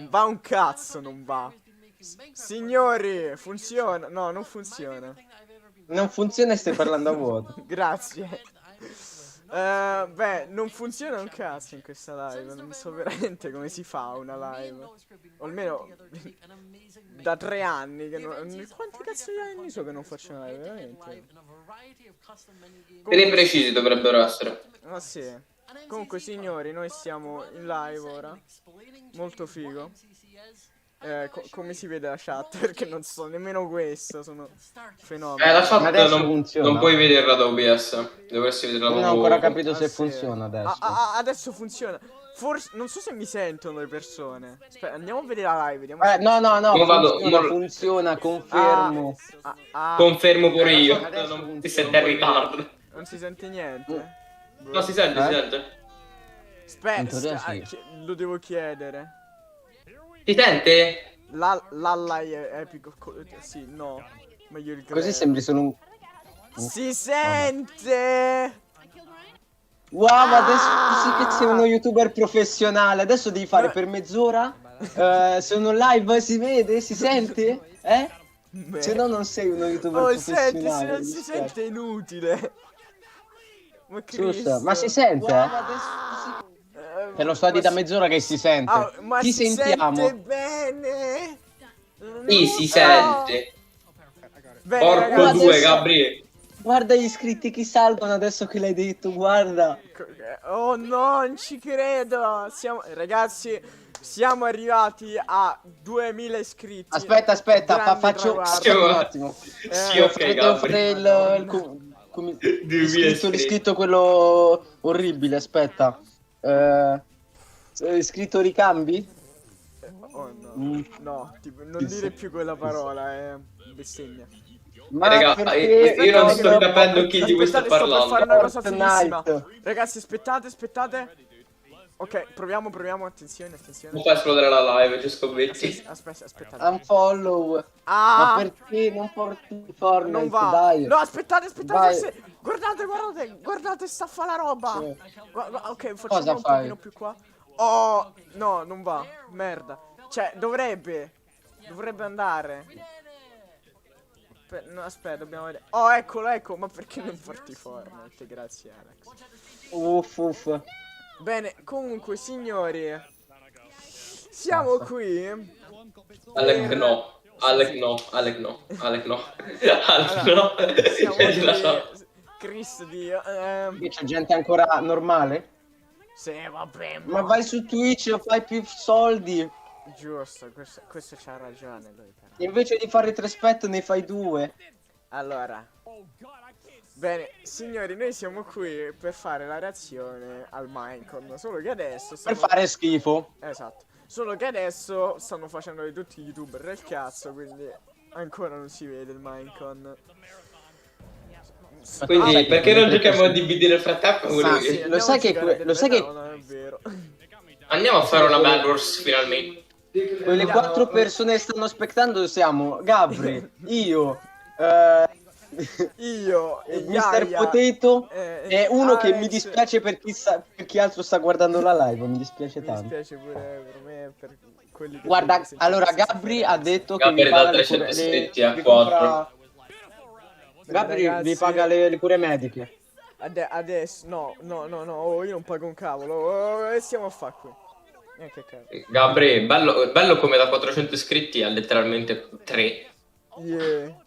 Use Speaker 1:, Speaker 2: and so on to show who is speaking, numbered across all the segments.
Speaker 1: va un cazzo, non va. Signori, funziona. No, non funziona.
Speaker 2: Non funziona e stai parlando a vuoto.
Speaker 1: Grazie. Beh, non funziona un cazzo in questa live. Non so veramente come si fa una live. O almeno da 3 anni che non... Quanti cazzo di anni so che non faccio una live, veramente?
Speaker 3: Per precisi dovrebbero essere.
Speaker 1: Ah sì. Comunque signori, noi siamo in live ora. Molto figo. Come si vede la chat? Perché non so nemmeno questo, sono fenomeno.
Speaker 3: La
Speaker 2: Ma
Speaker 3: chat
Speaker 2: adesso
Speaker 3: non
Speaker 2: funziona?
Speaker 3: puoi vederla da OBS. Dovresti vederla
Speaker 2: Non ho ancora
Speaker 3: proprio.
Speaker 2: capito se
Speaker 1: sì.
Speaker 2: funziona adesso.
Speaker 1: Adesso funziona. Forse non so se mi sentono le persone. Aspetta, andiamo a vedere la live. Vediamo
Speaker 2: No,
Speaker 3: Io vado,
Speaker 2: funziona, confermo.
Speaker 3: confermo pure io.
Speaker 2: Adesso
Speaker 3: Non
Speaker 2: funziona.
Speaker 3: ti senti in ritardo.
Speaker 1: Non si sente niente?
Speaker 3: No, si sente, si sente.
Speaker 2: In teoria sì.
Speaker 1: Lo devo chiedere.
Speaker 3: Si sente?
Speaker 1: L'alla è epico. Sì, no. Meglio il
Speaker 2: Così
Speaker 1: greve.
Speaker 2: sembri solo un...
Speaker 1: Si sente!
Speaker 2: Wow, adesso sì che sei uno youtuber professionale. Adesso devi fare per mezz'ora. Sono live, si vede, si sente? Se no non sei uno youtuber professionale.
Speaker 1: Senti, se non si sente è inutile. Ma
Speaker 2: Giusto, ma si
Speaker 1: Cristo.
Speaker 2: sente? Te lo sto di da mezz'ora che si sente.
Speaker 1: Ma
Speaker 2: Chi
Speaker 1: si
Speaker 2: sentiamo?
Speaker 1: sente bene?
Speaker 3: Sì, si sente.
Speaker 1: Bene,
Speaker 3: Porco
Speaker 1: ragazzi.
Speaker 3: due, Gabriele.
Speaker 2: Guarda gli iscritti che salgono adesso che l'hai detto, guarda.
Speaker 1: Oh no, non ci credo. Ragazzi, siamo arrivati a 2000 iscritti.
Speaker 2: Aspetta, faccio
Speaker 1: traguardo.
Speaker 2: un attimo.
Speaker 3: Sì, ok,
Speaker 2: Devo fare
Speaker 3: Gabriele.
Speaker 2: l'iscritto quello orribile, aspetta. Iscritto ricambi?
Speaker 1: Oh no, no, tipo, non dire più quella parola, è bestemmia.
Speaker 2: Ma
Speaker 3: Raga,
Speaker 2: perché
Speaker 3: io non sto capendo chi di voi sta
Speaker 1: Aspettate, sto per fare
Speaker 3: parlando.
Speaker 1: una cosa fighissima.
Speaker 2: Fortnite.
Speaker 1: Ragazzi, aspettate. Ok, proviamo, attenzione.
Speaker 3: Non fa esplodere la live, ci scommetti.
Speaker 1: Aspettate.
Speaker 2: Unfollow. Ma perché non porti Fortnite?
Speaker 1: Non va.
Speaker 2: Dai.
Speaker 1: No, aspettate,
Speaker 2: Vai.
Speaker 1: forse. Guardate, sta fa la roba.
Speaker 2: Sì.
Speaker 1: Ok, facciamo
Speaker 2: Cosa
Speaker 1: un
Speaker 2: fai?
Speaker 1: pochino più qua. Oh, no, non va. Merda. Cioè, dovrebbe andare. No, aspetta, dobbiamo vedere. Oh, eccolo. Ma perché non porti Fortnite? Grazie, Alex.
Speaker 2: Uff.
Speaker 1: Bene, comunque, signori, siamo qui.
Speaker 3: Alec no.
Speaker 1: Siamo qui. Cristo Dio.
Speaker 2: Qui c'è gente ancora normale?
Speaker 1: Sì, vabbè.
Speaker 2: Ma vai su Twitch, fai più soldi.
Speaker 1: Giusto, questo c'ha ragione lui però.
Speaker 2: Invece di fare 3 spett ne fai 2.
Speaker 1: Allora. Bene, signori, noi siamo qui per fare la reazione al minecon. Solo che adesso
Speaker 2: Per fare schifo.
Speaker 1: Esatto. Solo che adesso stanno facendo di tutti gli youtuber del cazzo, quindi ancora non si vede il minecon.
Speaker 3: Quindi perché non giochiamo a DVD nel frattempo con lui?
Speaker 1: Sì,
Speaker 2: lo sai che
Speaker 1: no, non è vero.
Speaker 3: Andiamo a fare una Bad Wars finalmente.
Speaker 2: quelle 4 persone che stanno aspettando siamo Gabri, io,
Speaker 1: Io e
Speaker 2: Mr. Potato e uno
Speaker 1: Alex.
Speaker 2: che mi dispiace per chi altro sta guardando la live, mi dispiace
Speaker 1: Mi
Speaker 2: tanto.
Speaker 1: dispiace pure per me, per quelli che
Speaker 2: Guarda,
Speaker 1: sentono
Speaker 2: allora
Speaker 1: questa
Speaker 2: Gabri ha detto che
Speaker 3: Gabri
Speaker 2: vi
Speaker 3: da
Speaker 2: paga
Speaker 3: 300 iscritti a
Speaker 2: vi
Speaker 3: 4.
Speaker 2: compra- Gabri
Speaker 1: Ragazzi,
Speaker 2: vi paga le cure mediche.
Speaker 1: adesso no, oh, io non pago un cavolo. Oh, e stiamo a fare qui. Che cavolo.
Speaker 3: Gabri, bello come da 400 iscritti ha letteralmente 3.
Speaker 1: Yeah.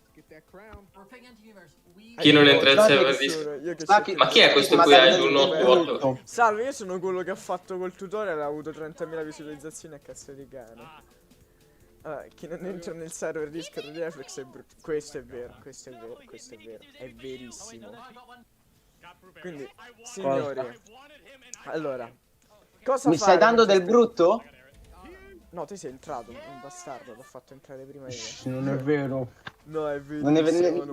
Speaker 3: Chi non entra in server Ma chi è questo qui? È un 88.
Speaker 1: Salve, io sono quello che ha fatto col tutorial, ha avuto 30.000 visualizzazioni a cazzo di cane. Allora, chi non entra nel server Discord di FX è brutto. Questo è vero. È verissimo. Quindi, signori, allora, cosa
Speaker 2: Mi stai dando del brutto?
Speaker 1: No, te sei entrato, un bastardo, l'ho fatto entrare prima io.
Speaker 2: Non è vero.
Speaker 1: No, è vero.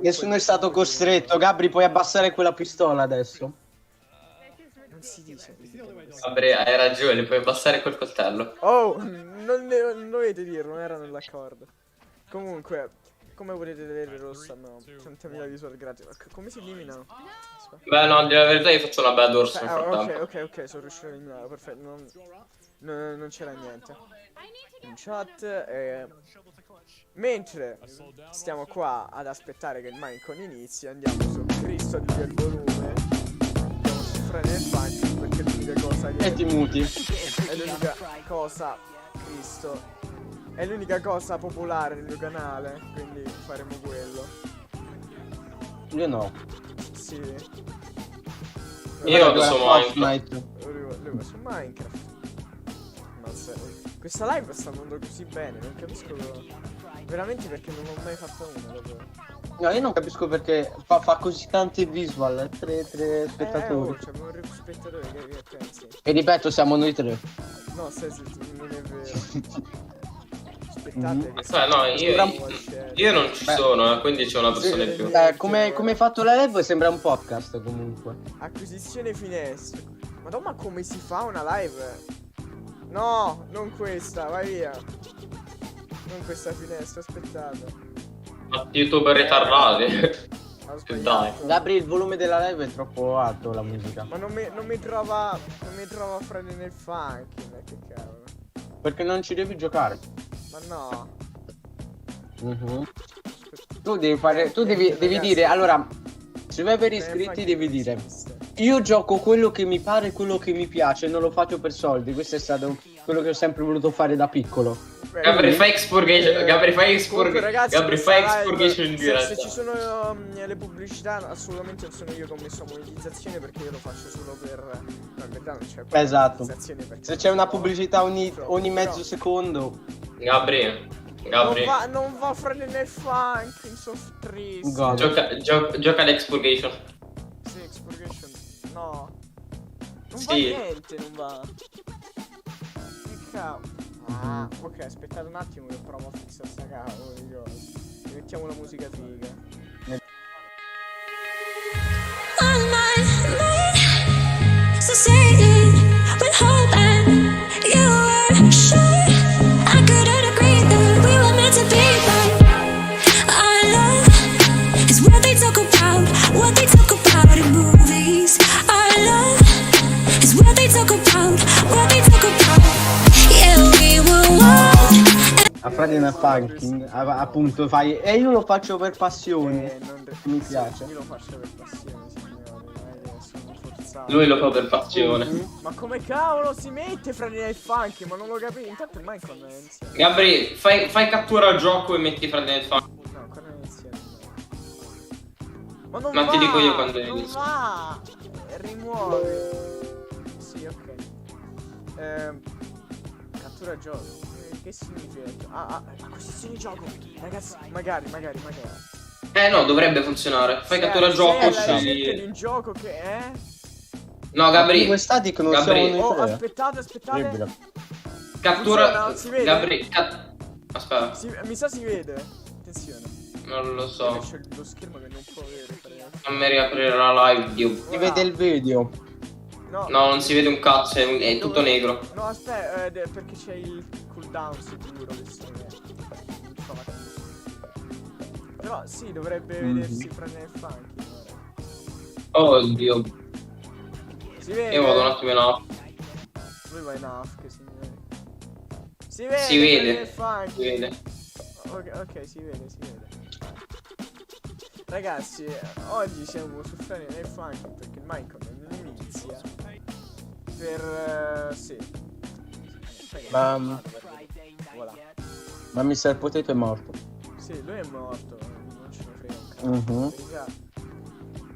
Speaker 2: Nessuno è stato costretto. Gabri, puoi abbassare quella pistola adesso?
Speaker 1: Non si dice.
Speaker 3: Gabri, hai ragione, puoi abbassare quel coltello.
Speaker 1: Oh, non dovete dirlo, non era nell'accordo. Comunque, come potete vedere lo stanno 30.000 visual gratis. Come si eliminano?
Speaker 3: Beh no, di la verità io faccio una Bad Wars nel frattempo.
Speaker 1: Ok, sono riuscito a eliminarlo, perfetto. non c'era niente in chat. Mentre stiamo qua ad aspettare che il minecon inizi, andiamo su Cristo di il volume, andiamo su frene e faccio, perché è l'unica cosa che...
Speaker 2: E ti muti.
Speaker 1: È l'unica cosa, Cristo, è l'unica cosa popolare nel mio canale, quindi faremo quello.
Speaker 2: Io no.
Speaker 1: Sì.
Speaker 3: Io adesso Minecraft.
Speaker 1: Lui va su Minecraft. Ma questa live sta andando così bene, non capisco veramente perché non ho mai fatto una dopo.
Speaker 2: No, io non capisco perché fa così tanti visual, tre spettatori.
Speaker 1: C'è un spettatore che pensi?
Speaker 2: E ripeto, siamo noi tre.
Speaker 1: No, non è vero. Aspettate che
Speaker 3: No, io non ci sono, quindi c'è una persona in più.
Speaker 2: Come hai fatto la live sembra un podcast comunque.
Speaker 1: Acquisizione finestre. Madonna, come si fa una live? No, non questa, vai via. Non questa finestra, aspettate.
Speaker 3: YouTuber retardati. Dai.
Speaker 2: Gabri, il volume della live è troppo alto, la musica.
Speaker 1: Ma non mi trova Freddy nel funky, ma che cavolo.
Speaker 2: Perché non ci devi giocare.
Speaker 1: Ma no.
Speaker 2: Tu devi fare. Tu devi dire. Allora, se vai per iscritti devi dire: io gioco quello che mi pare, quello che mi piace, non lo faccio per soldi. Questo è stato quello che ho sempre voluto fare da piccolo.
Speaker 3: Gabri, fai expurgation. Gabri, fai expurgation in diretta.
Speaker 1: Se ci sono le pubblicità, assolutamente non sono io che ho messo monetizzazione, perché io lo faccio solo per. No, in verità non c'è monetizzazione.
Speaker 2: Se c'è una pubblicità ogni mezzo secondo.
Speaker 3: Gabri.
Speaker 1: Non va Freddy nel funk, in soft trees.
Speaker 3: Gioca all'expurgation.
Speaker 1: Sì, expurgation. No. Non
Speaker 3: Sì.
Speaker 1: va niente, non va. Che cavolo. Ah, ok, aspettate un attimo che provo a fissare sta cavolo di cosa. E mettiamo la musica figa.
Speaker 4: On my mind, succeeding with hope, and you were sure I couldn't agree that we were meant to be. But our love is what they talk about in movies. Our love is what they talk about, Yeah, we were one.
Speaker 2: A Friday Night Funkin', appunto fai. E io lo faccio per passione. Mi piace.
Speaker 1: Io lo faccio per passione, signori. Sono forzato.
Speaker 3: Lui lo fa per passione.
Speaker 1: Ma come cavolo si mette Friday Night Funky? Ma non lo capisco. Intanto il minecon non è insieme.
Speaker 3: Gabri, fai cattura al gioco e metti Friday Night Funky.
Speaker 1: No, ancora non è insieme. Ma non
Speaker 3: Ma
Speaker 1: va,
Speaker 3: ti dico io quando
Speaker 1: non
Speaker 3: inizio.
Speaker 1: va. Rimuovi. Sì, ok. Cattura gioco. Che significa? Acquisizione gioco. Ragazzi, magari.
Speaker 3: No, dovrebbe funzionare. Fai cattura al gioco.
Speaker 1: Di un gioco che è.
Speaker 3: No, Gabri.
Speaker 2: Quest'ati che non
Speaker 3: Gabri.
Speaker 2: siamo noi tre.
Speaker 1: Aspettate.
Speaker 3: Cattura.
Speaker 1: Si vede?
Speaker 3: Gabri. Aspetta.
Speaker 1: Mi sa si vede. Attenzione.
Speaker 3: Non lo so.
Speaker 1: C'è lo schermo che non può vedere.
Speaker 3: Non mi riaprire la live, Dio.
Speaker 2: Si vede il video.
Speaker 3: No, non si vede un cazzo, è tutto negro.
Speaker 1: No, aspetta, perché c'è il cooldown sicuro. Però sì, dovrebbe vedersi Friday Night Funky.
Speaker 3: Oh Dio.
Speaker 1: Si vede?
Speaker 3: Io vado un attimo in off.
Speaker 1: Lui va in off, signori. Si vede?
Speaker 3: Si vede.
Speaker 1: Friday Night Funky.
Speaker 3: Si vede.
Speaker 1: Ok, si vede. Ragazzi, oggi siamo su Friday Night Funky perché il minecon non inizia. Sì.
Speaker 2: Ma Mr. Potato è morto.
Speaker 1: Sì, lui è morto, non ce ne frega un cazzo.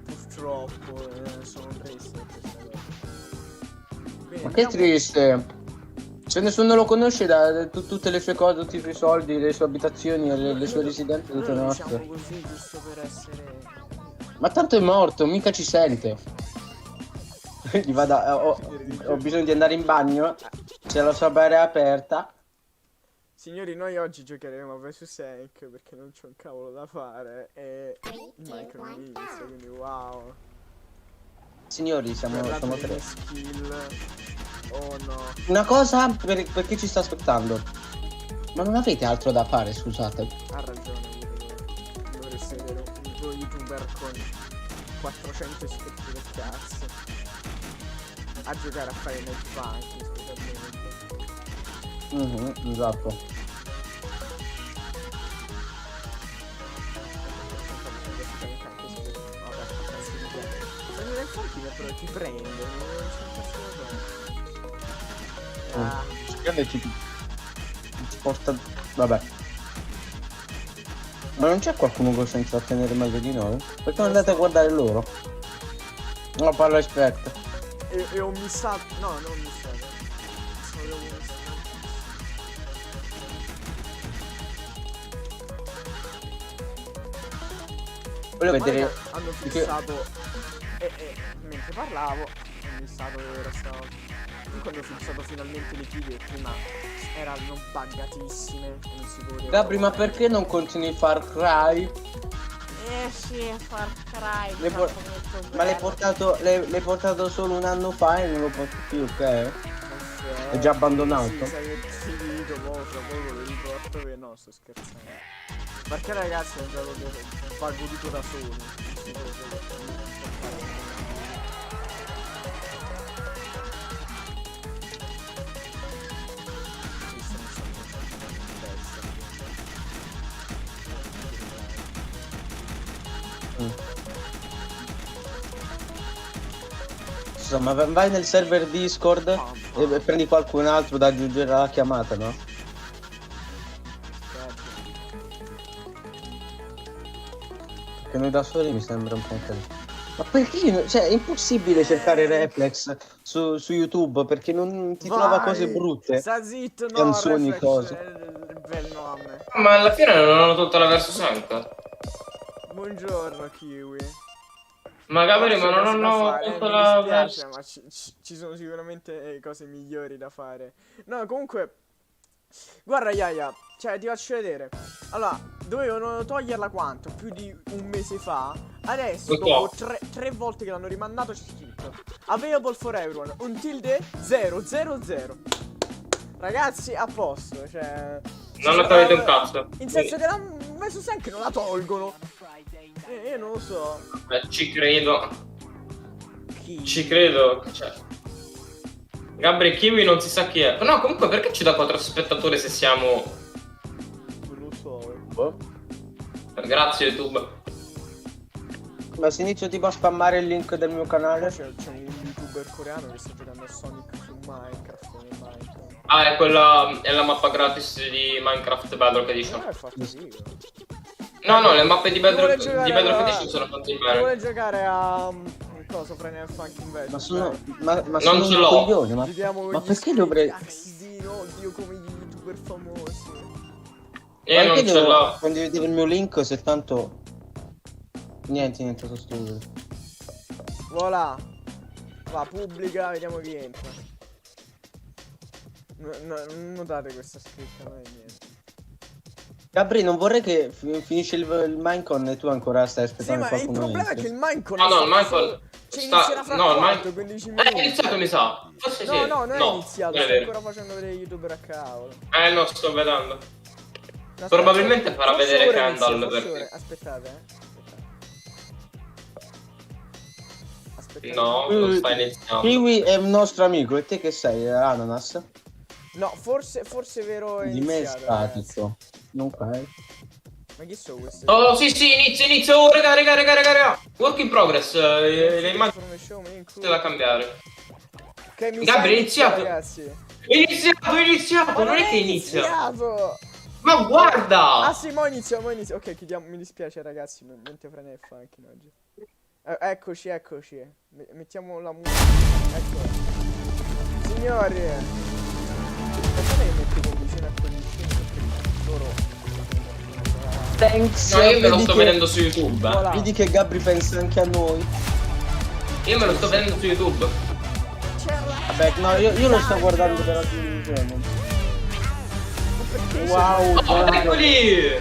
Speaker 1: Purtroppo sono triste per questa cosa. Quindi
Speaker 2: Ma che triste. Se nessuno lo conosce da tutte le sue cose, tutti i suoi soldi, le sue abitazioni, le sue residenze, tutte le nostre.
Speaker 1: Diciamo così, giusto per essere.
Speaker 2: Ma tanto è morto, mica ci sente. Gli ho bisogno di andare in bagno. C'è la sua bara aperta.
Speaker 1: Signori, noi oggi giocheremo a vs Sank perché non c'è un cavolo da fare e il minecon inizia, quindi wow.
Speaker 2: Signori, siamo tre.
Speaker 1: Skill. Oh no.
Speaker 2: Una cosa per chi ci sta aspettando. Ma non avete altro da fare, scusate.
Speaker 1: Ha ragione, dovreste vedere un youtuber con 400 iscritti del cazzo a giocare a fare nel funky, specialmente.
Speaker 2: Esatto.
Speaker 1: Però ti prende.
Speaker 2: Grande ci porta. Vabbè. Ma non c'è qualcuno che sa intrattenere meglio di noi? Perché non andate a guardare loro? No, parlo esperto.
Speaker 1: E ho missato. No, non ho missato. Solo un missato.
Speaker 2: Volevo vedere.
Speaker 1: Hanno fissato. Mentre parlavo, ho missato ora stavolta. Comunque hanno fissato finalmente le chiglie, prima erano buggatissime e non si poteva.
Speaker 2: Gabri, ma perché non continui Far Cry?
Speaker 1: Sì, Far Cry.
Speaker 2: Ma l'hai portato solo un anno fa e non lo porti più, ok? È già abbandonato?
Speaker 1: Sì, sai che finito, fra poco lo riporto e no, sto scherzando. Perché ragazzi è un gioco che va goduto da soli.
Speaker 2: Insomma, vai nel server Discord e prendi qualcun altro da aggiungere alla chiamata, no? Che noi da soli mi sembra un po' un casino. Ma perché? Cioè, è impossibile cercare Reflex su YouTube perché non ti trova cose brutte.
Speaker 1: Sta zitto, no,
Speaker 2: canzoni,
Speaker 1: Reflex
Speaker 2: cose.
Speaker 1: è il bel nome.
Speaker 3: Ma alla fine non hanno tolto la verso sanca.
Speaker 1: Buongiorno Kiwi.
Speaker 3: Ma Gabri, ma non hanno tolto la
Speaker 1: Mi
Speaker 3: verso.
Speaker 1: dispiace, ma ci sono sicuramente cose migliori da fare. No, comunque, guarda Yaya, cioè ti faccio vedere. Allora, dovevano toglierla quanto? Più di un mese fa. Adesso, dopo tre volte che l'hanno rimandato, c'è scritto available for everyone until the 000. Ragazzi, a posto, cioè
Speaker 3: Non la togliete un cazzo.
Speaker 1: in senso che l'hanno messo sempre che non la tolgono. Io non lo so.
Speaker 3: Ci credo.
Speaker 1: Chi?
Speaker 3: Ci credo. Cioè. Gabri Kiwi non si sa chi è. No, comunque perché ci dà 4 spettatori se siamo.
Speaker 1: Non lo so.
Speaker 2: Boh.
Speaker 3: Grazie YouTube.
Speaker 2: Ma se inizio tipo a spammare il link del mio canale.
Speaker 1: C'è un youtuber coreano che sta giocando a Sonic su Minecraft.
Speaker 3: Ah, è quella. È la mappa gratis di Minecraft Bedrock Edition.
Speaker 1: È fatto figo.
Speaker 3: No, le mappe di Bedrock
Speaker 1: giocare
Speaker 3: Edition sono fatte
Speaker 1: vuole
Speaker 3: bene.
Speaker 1: giocare a cosa Final Funk Invest.
Speaker 2: Ma sono. Ma
Speaker 3: Non
Speaker 2: sono
Speaker 3: ce
Speaker 2: un
Speaker 3: l'ho.
Speaker 2: coglione,
Speaker 1: Ma
Speaker 2: perché dovrei.
Speaker 1: Oddio, come gli youtuber famosi.
Speaker 3: Io non ce l'ho.
Speaker 2: Condividere il mio link se tanto. Niente, sono stupido.
Speaker 1: Voilà. Va, pubblica, vediamo chi entra. Non notate questa scritta, non è niente.
Speaker 2: Gabri, non vorrei che finisce il minecon e tu ancora stai
Speaker 1: Sì,
Speaker 2: aspettando
Speaker 1: ma il
Speaker 2: qualcuno.
Speaker 1: problema è che il minecon
Speaker 3: No, il minecon
Speaker 1: cioè
Speaker 3: sta.
Speaker 1: inizierà fra
Speaker 3: No, il
Speaker 1: 4,
Speaker 3: minecon
Speaker 1: 15
Speaker 3: è
Speaker 1: minuti.
Speaker 3: iniziato, mi sa. Forse sì.
Speaker 1: No, non è iniziato,
Speaker 3: non è
Speaker 1: sto
Speaker 3: vero.
Speaker 1: ancora facendo vedere youtuber a cavolo.
Speaker 3: No, sto vedendo.
Speaker 1: Aspetta,
Speaker 3: Probabilmente farà
Speaker 1: forse
Speaker 3: vedere
Speaker 1: ora
Speaker 3: Kendall
Speaker 1: inizia, forse
Speaker 3: perché.
Speaker 1: ora. Aspettate, Aspettate.
Speaker 3: No, non sta iniziando.
Speaker 2: Kiwi è un nostro amico, e te che sei? Ananas?
Speaker 1: No, forse è vero è
Speaker 2: Di me è
Speaker 1: iniziato, ragazzi.
Speaker 2: statico. Non fai?
Speaker 1: Ma chi sono questi?
Speaker 3: Oh, sì, inizio. Oh, raga. Work in progress. Le immagini da cambiare.
Speaker 1: Ok, mi
Speaker 3: Gabri,
Speaker 1: sa
Speaker 3: è iniziato.
Speaker 1: ragazzi.
Speaker 3: È iniziato. Non è che inizia.
Speaker 1: Iniziato.
Speaker 3: Ma guarda.
Speaker 1: Ah sì, mo inizia. Ok, chiudiamo. Mi dispiace ragazzi, mente frena e funky oggi. Eccoci. Mettiamo la musica. Ecco. Signori. Perché lei mette condizione a condizione? Perché loro.
Speaker 2: Thanks.
Speaker 3: No, io me lo
Speaker 2: Vedi
Speaker 3: sto
Speaker 2: che-
Speaker 3: vedendo su YouTube.
Speaker 1: Voilà.
Speaker 2: Vedi che Gabri pensa anche a noi.
Speaker 3: Io me lo sto vedendo su YouTube.
Speaker 2: Vabbè, no, io lo sto guardando per la televisione. Wow,
Speaker 3: Oh,
Speaker 2: guarda.
Speaker 3: eccoli.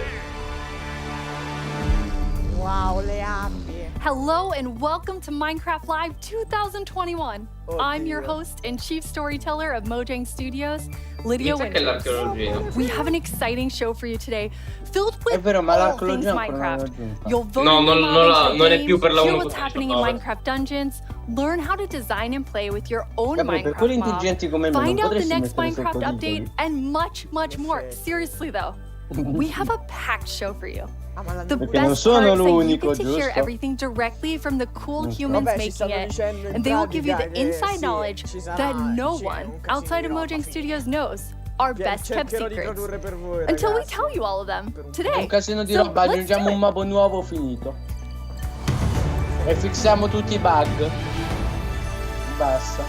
Speaker 1: Wow, le api.
Speaker 5: Hello and welcome to Minecraft Live 2021.
Speaker 1: Oh,
Speaker 5: I'm your
Speaker 1: Dio.
Speaker 5: host and chief storyteller of Mojang Studios, Lydia
Speaker 3: Inizia che
Speaker 5: Winters.
Speaker 3: l'archeologia.
Speaker 5: We have an exciting show for you today, filled
Speaker 2: È
Speaker 5: with
Speaker 2: vero, ma
Speaker 5: all things
Speaker 2: l'archeologia ancora non l'ho
Speaker 5: Minecraft.
Speaker 2: aggiunta.
Speaker 5: You'll vote
Speaker 3: No,
Speaker 5: in the
Speaker 3: non
Speaker 5: mods
Speaker 3: la-
Speaker 5: of the
Speaker 3: non è
Speaker 5: game,
Speaker 3: più per la
Speaker 5: hear what's
Speaker 3: 1.19.
Speaker 5: happening in Minecraft Dungeons, learn how to design and play with your own
Speaker 2: Gabri, per quelli
Speaker 5: Minecraft mob,
Speaker 2: intelligenti come me non
Speaker 5: find out the
Speaker 2: potresti
Speaker 5: next
Speaker 2: mettere
Speaker 5: Minecraft update,
Speaker 2: sottotitoli?
Speaker 5: and much, much more. Seriously though, we have a packed show for you. The
Speaker 2: Perché non
Speaker 5: best
Speaker 2: sono
Speaker 5: part is that you
Speaker 2: l'unico,
Speaker 5: get to hear
Speaker 2: giusto?
Speaker 5: everything directly from the cool humans
Speaker 1: Vabbè, ci
Speaker 5: making
Speaker 1: stanno
Speaker 5: it,
Speaker 1: dicendo in
Speaker 5: and they will give you the
Speaker 1: pratica che
Speaker 5: inside
Speaker 1: sì,
Speaker 5: knowledge
Speaker 1: ci sarà,
Speaker 5: that no
Speaker 1: c'è
Speaker 5: one
Speaker 1: un casino
Speaker 5: outside
Speaker 1: di
Speaker 5: of
Speaker 1: roba.
Speaker 5: Mojang Studios knows. Our best kept
Speaker 1: Cercherò di
Speaker 5: secrets.
Speaker 1: tradurre per voi,
Speaker 5: Until we
Speaker 1: ragazzi.
Speaker 5: tell you all of them
Speaker 2: Un
Speaker 5: today.
Speaker 2: casino di
Speaker 5: So,
Speaker 2: roba,
Speaker 5: let's
Speaker 2: aggiungiamo
Speaker 5: do
Speaker 2: un
Speaker 5: it.
Speaker 2: mob nuovo finito. E fissiamo tutti i bug. Basta.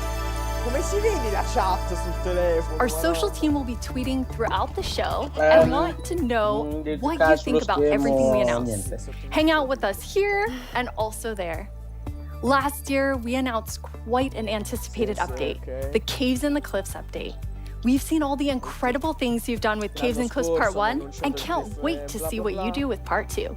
Speaker 1: Come si vede la chat sul telefono?
Speaker 5: Our
Speaker 1: ma
Speaker 5: social
Speaker 1: no?
Speaker 5: team will be tweeting throughout the show and want to know what you think about everything we announce. Hang out with us here and also there. Last year, we announced quite an anticipated update,
Speaker 1: okay.
Speaker 5: the Caves and the Cliffs update. We've seen all the incredible things you've done with Caves and Cliffs Part 1 and can't wait to see what you do with Part 2.